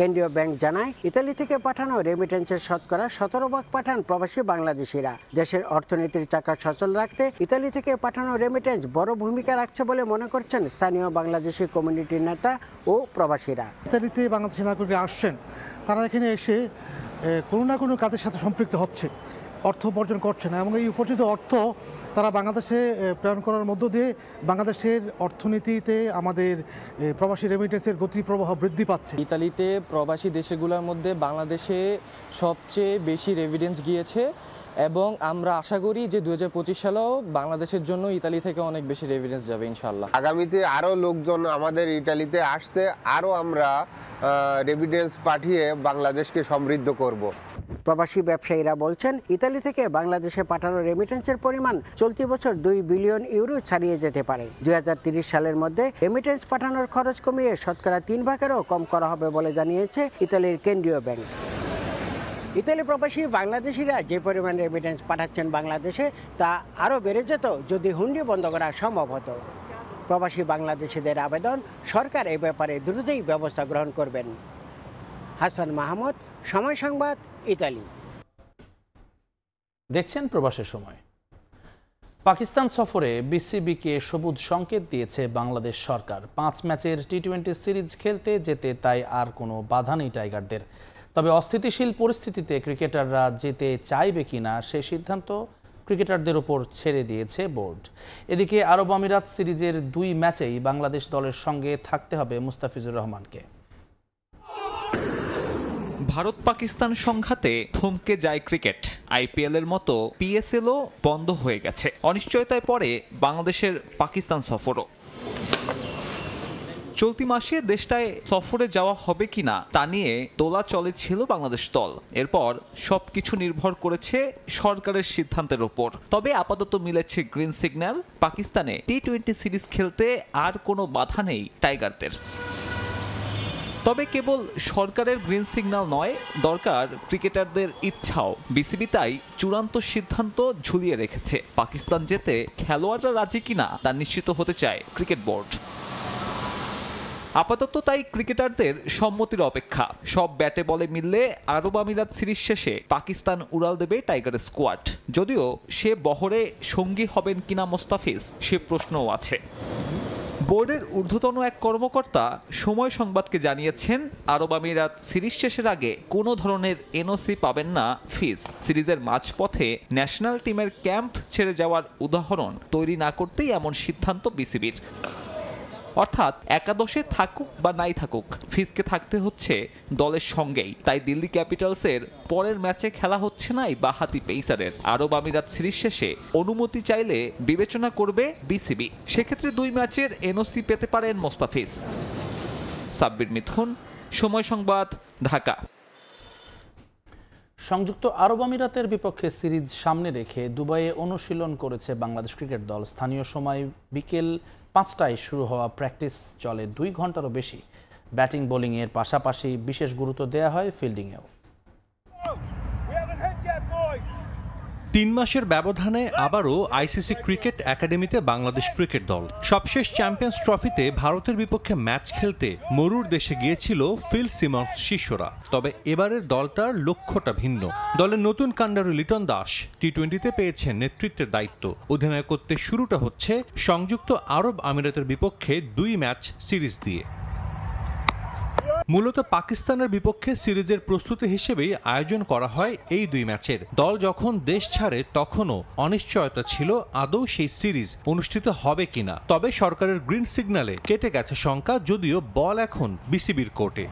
কেন্দ্রীয় ব্যাংক জানায় ইতালি থেকে পাঠানো রেমিটেন্সের শতকরা 17% পাঠান প্রবাসী বাংলাদেশিরা। দেশের অর্থনীতির চাকা সচল রাখতে ইতালি থেকে পাঠানো রেমিটেন্স বড় ভূমিকা রাখছে বলে মনে করছেন স্থানীয় বাংলাদেশি কমিউনিটির নেতা ও প্রবাসীরা।
ইতালিতে বাংলাদেশি নাগরিকরা আসছেন, তারা এখানে এসে কোনো না কোনো কাজের সাথে সম্পৃক্ত হচ্ছে, অর্থ উপার্জন করছে না, এবং এই উপার্জিত অর্থ তারা বাংলাদেশে প্রেরণ করার মধ্য দিয়ে বাংলাদেশের অর্থনীতিতে আমাদের প্রবাসী রেমিটেন্সের গতি প্রবাহ বৃদ্ধি পাচ্ছে।
ইতালিতে প্রবাসী দেশগুলোর মধ্যে বাংলাদেশে সবচেয়ে বেশি রেমিটেন্স গিয়েছে এবং আমরা আশা করি যে 2025 সালেও বাংলাদেশের জন্য ইতালি থেকে অনেক বেশি রেমিটেন্স যাবে ইনশাআল্লাহ।
আগামীতে আরও লোকজন আমাদের ইতালিতে আসতে আরও আমরা রেমিটেন্স পাঠিয়ে বাংলাদেশকে সমৃদ্ধ করব।
প্রবাসী ব্যবসায়ীরা বলছেন ইতালি থেকে বাংলাদেশে পাঠানো রেমিটেন্সের পরিমাণ চলতি বছর 2 বিলিয়ন ইউরো ছাড়িয়ে যেতে পারে। 2030 সালের মধ্যে রেমিটেন্স পাঠানোর খরচ কমিয়ে শতকরা 3 ভাগেরও কম করা হবে বলে জানিয়েছে ইতালির কেন্দ্রীয় ব্যাংক। ইতালি প্রবাসী বাংলাদেশিরা যে পরিমাণ রেমিটেন্স পাঠাচ্ছেন বাংলাদেশে তা আরও বেড়ে যেত যদি হুন্ডি বন্ধ করা সম্ভব হতো। প্রবাসী বাংলাদেশিদের আবেদন, সরকার এই ব্যাপারে দ্রুতই ব্যবস্থা গ্রহণ করবেন। হাসান মাহমুদ, সময় সংবাদ, ইতালি।
দেখছেন প্রবাসের সময়। পাকিস্তান সফরে বিসিবিকে সবুজ সংকেত দিয়েছে বাংলাদেশ সরকার। 5 ম্যাচের টি-20 সিরিজ খেলতে যেতে তাই আর কোনো বাধা নেই টাইগারদের। তবে অস্থিতিশীল পরিস্থিতিতে ক্রিকেটাররা যেতে চাইবে কিনা সেই সিদ্ধান্ত ক্রিকেটারদের উপর ছেড়ে দিয়েছে বোর্ড। এদিকে আরব আমিরাত সিরিজের 2 ম্যাচেই বাংলাদেশ দলের সঙ্গে থাকতে হবে মুস্তাফিজুর রহমানকে।
ভারত পাকিস্তান সংঘাতে থমকে যায় ক্রিকেট। আইপিএলের মতো পিএসএলও বন্ধ হয়ে গেছে। অনিশ্চয়তায় পড়ে বাংলাদেশের পাকিস্তান সফরও। চলতি মাসে দেশটায় সফরে যাওয়া হবে কিনা তা নিয়ে দোলাচলে ছিল বাংলাদেশ দল। এরপর সবকিছু নির্ভর করেছে সরকারের সিদ্ধান্তের উপর। তবে আপাতত মিলেছে গ্রিন সিগন্যাল। পাকিস্তানে টি-20 সিরিজ খেলতে আর কোনো বাধা নেই টাইগারদের। তবে কেবল সরকারের গ্রিন সিগন্যাল নয়, দরকার ক্রিকেটারদের ইচ্ছাও। বিসিবি তাই চূড়ান্ত সিদ্ধান্ত ঝুলিয়ে রেখেছে। পাকিস্তান যেতে খেলোয়াড়রা রাজি কিনা তা নিশ্চিত হতে চায় ক্রিকেট বোর্ড। আপাতত তাই ক্রিকেটারদের সম্মতির অপেক্ষা। সব ব্যাটে বলে মিললে আরব আমিরাত সিরিজ শেষে পাকিস্তান উড়াল দেবে টাইগারের স্কোয়াড। যদিও সে বহরে সঙ্গী হবেন কিনা মোস্তাফিজ, সে প্রশ্নও আছে। বোর্ডের ঊর্ধ্বতন এক কর্মকর্তা সময় সংবাদকে জানিয়েছেন, আরব আমিরাত সিরিজ শেষের আগে কোনো ধরনের এনওসি পাবেন না ফিজ। সিরিজের মাঝপথে ন্যাশনাল টিমের ক্যাম্প ছেড়ে যাওয়ার উদাহরণ তৈরি না করতেই এমন সিদ্ধান্ত বিসিবির। অর্থাৎ একাদশে থাকুক বা নাই থাকুক, ফিজকে থাকতে হচ্ছে দলের সঙ্গেই। তাই দিল্লি ক্যাপিটালসের পরের ম্যাচে খেলা হচ্ছে না এই বাঁহাতি পেসারের। আরব আমিরাত সিরিজ শেষে অনুমতি চাইলে বিবেচনা করবে বিসিবি। সেক্ষেত্রে 2 ম্যাচের এনওসি পেতে পারেন মোস্তাফিজ। সাব্বির মিথুন, সময় সংবাদ, ঢাকা।
সংযুক্ত আরব আমিরাতের বিপক্ষে সিরিজ সামনে রেখে দুবাইয়ে অনুশীলন করেছে বাংলাদেশ ক্রিকেট দল। স্থানীয় সময় বিকেল 5টায় শুরু হওয়া প্র্যাকটিস চলে 2 ঘন্টারও বেশি। ব্যাটিং বোলিংয়ের পাশাপাশি বিশেষ গুরুত্ব দেওয়া হয় ফিল্ডিংয়েও।
3 মাসের ব্যবধানে আবারও আইসিসি ক্রিকেট একাডেমিতে বাংলাদেশ ক্রিকেট দল। সবশেষ চ্যাম্পিয়ন্স ট্রফিতে ভারতের বিপক্ষে ম্যাচ খেলতে মরুর দেশে গিয়েছিল ফিল সিমন্স শিষ্যরা। তবে এবারের দলটার লক্ষ্যটা ভিন্ন। দলের নতুন কাণ্ডারু লিটন দাস টি-20তে পেয়েছেন নেতৃত্বের দায়িত্ব। অধিনায়কত্বে শুরুটা হচ্ছে সংযুক্ত আরব আমিরাতের বিপক্ষে 2 ম্যাচ সিরিজ দিয়ে। মূলত পাকিস্তানের বিপক্ষে সিরিজের প্রস্তুতি হিসেবেই আয়োজন করা হয় এই 2 ম্যাচের। দল যখন দেশ ছাড়ে তখনও অনিশ্চয়তা ছিল আদৌ সেই সিরিজ অনুষ্ঠিত হবে কিনা। তবে সরকারের গ্রিন সিগন্যালে কেটে গেছে শঙ্কা, যদিও বল এখন বিসিবির কোর্টে।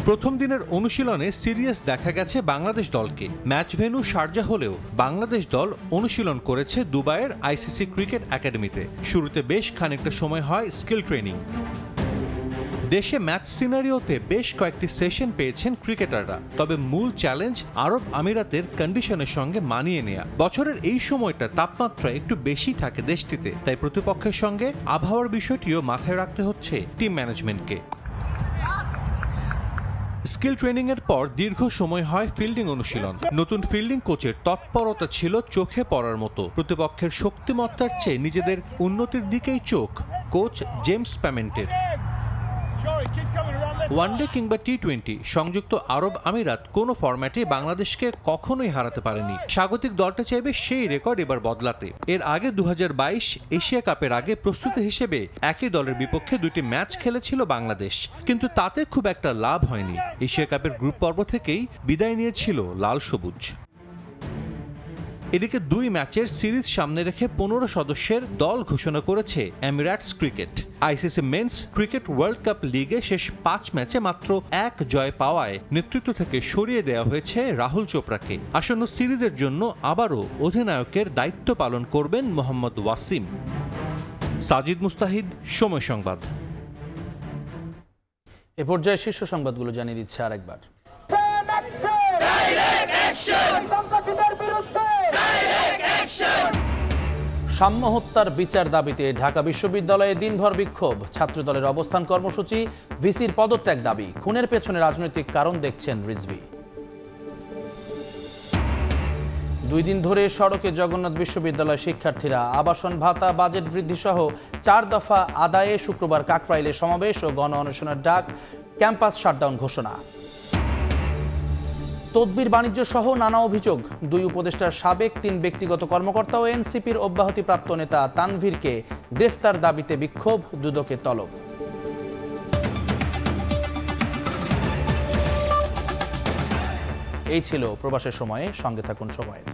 প্রথম দিনের অনুশীলনে সিরিয়াস দেখা গেছে বাংলাদেশ দলকে। ম্যাচ ভেন্যু শারজা হলেও বাংলাদেশ দল অনুশীলন করেছে দুবাইয়ের আইসিসি ক্রিকেট একাডেমিতে। শুরুতে বেশ খানিকটা সময় হয় স্কিল ট্রেনিং। দেশে ম্যাচ সিনারিওতে বেশ কয়েকটি সেশন পেয়েছেন ক্রিকেটাররা। তবে মূল চ্যালেঞ্জ আরব আমিরাতের কন্ডিশনের সঙ্গে মানিয়ে নেয়া। বছরের এই সময়টা তাপমাত্রা একটু বেশি থাকে দেশটিতে, তাই প্রতিপক্ষের সঙ্গে আবহাওয়ার বিষয়টিও মাথায় রাখতে হচ্ছে টিম ম্যানেজমেন্টকে। স্কিল ট্রেনিং এর পর দীর্ঘ সময় হয় ফিল্ডিং অনুশীলন। নতুন ফিল্ডিং কোচের তৎপরতা ছিল চোখে পড়ার মতো। প্রতিপক্ষের শক্তিমত্তার চেয়ে নিজেদের উন্নতির দিকেই চোখ কোচ জেমস প্যামেন্টের। ওয়ানডে কিংবা টি-20 সংযুক্ত আরব আমিরাত কোনো ফরম্যাটে বাংলাদেশকে কখনোই হারাতে পারেনি। স্বাগতিক দলটা চাইবে সেই রেকর্ড এবার বদলাতে। এর আগে 2022 এশিয়া কাপের আগে প্রস্তুতি হিসেবে একই দলের বিপক্ষে 2টি ম্যাচ খেলেছিল বাংলাদেশ, কিন্তু তাতে খুব একটা লাভ হয়নি। এশিয়া কাপের গ্রুপ পর্ব থেকেই বিদায় নিয়েছিল লাল সবুজ। এদিকে 2 ম্যাচের সিরিজ সামনে রেখে 15 সদস্যের দল ঘোষণা করেছে Emirates cricket. ICC men's cricket world cup লিগে শেষ 5 ম্যাচে মাত্র 1 জয় পাওয়ায় নেতৃত্ব থেকে সরিয়ে দেওয়া হয়েছে রাহুল চোপড়াকে। আসন্ন সিরিজের জন্য আবারও অধিনায়কের দায়িত্ব পালন করবেন মোহাম্মদ ওয়াসিম। সাজিদ মুস্তাহিদ, সময় সংবাদ।
এ পর্যায়ে শীর্ষ সংবাদগুলো জানিয়ে দিচ্ছে আরেকবার। সাম্য হত্যার বিচার দাবিতে ঢাকা বিশ্ববিদ্যালয়ে দিনভর বিক্ষোভ। ছাত্রদলের অবস্থান কর্মসূচি, ভিসির পদত্যাগ দাবি। খুনের পেছনে রাজনৈতিক কারণ দেখছেন রিজভী। 2 দিন ধরে সড়কে জগন্নাথ বিশ্ববিদ্যালয় শিক্ষার্থীরা। আবাসন ভাতা, বাজেট বৃদ্ধি সহ 4 দফা আদায়ে শুক্রবার কাকরাইলে সমাবেশ ও গণ অনশনের ডাক। ক্যাম্পাস শাটডাউন ঘোষণা। তদবির বাণিজ্য সহ নানা অভিযোগ। 2 উপদেষ্টার সাবেক 3 ব্যক্তিগত কর্মকর্তা ও এনসিপির অব্যাহতিপ্রাপ্ত নেতা তানভীরকে গ্রেফতার দাবিতে বিক্ষোভ, দুদকে তলব। এই ছিল প্রবাসের সময়ে। সঙ্গে থাকুন সময়ের।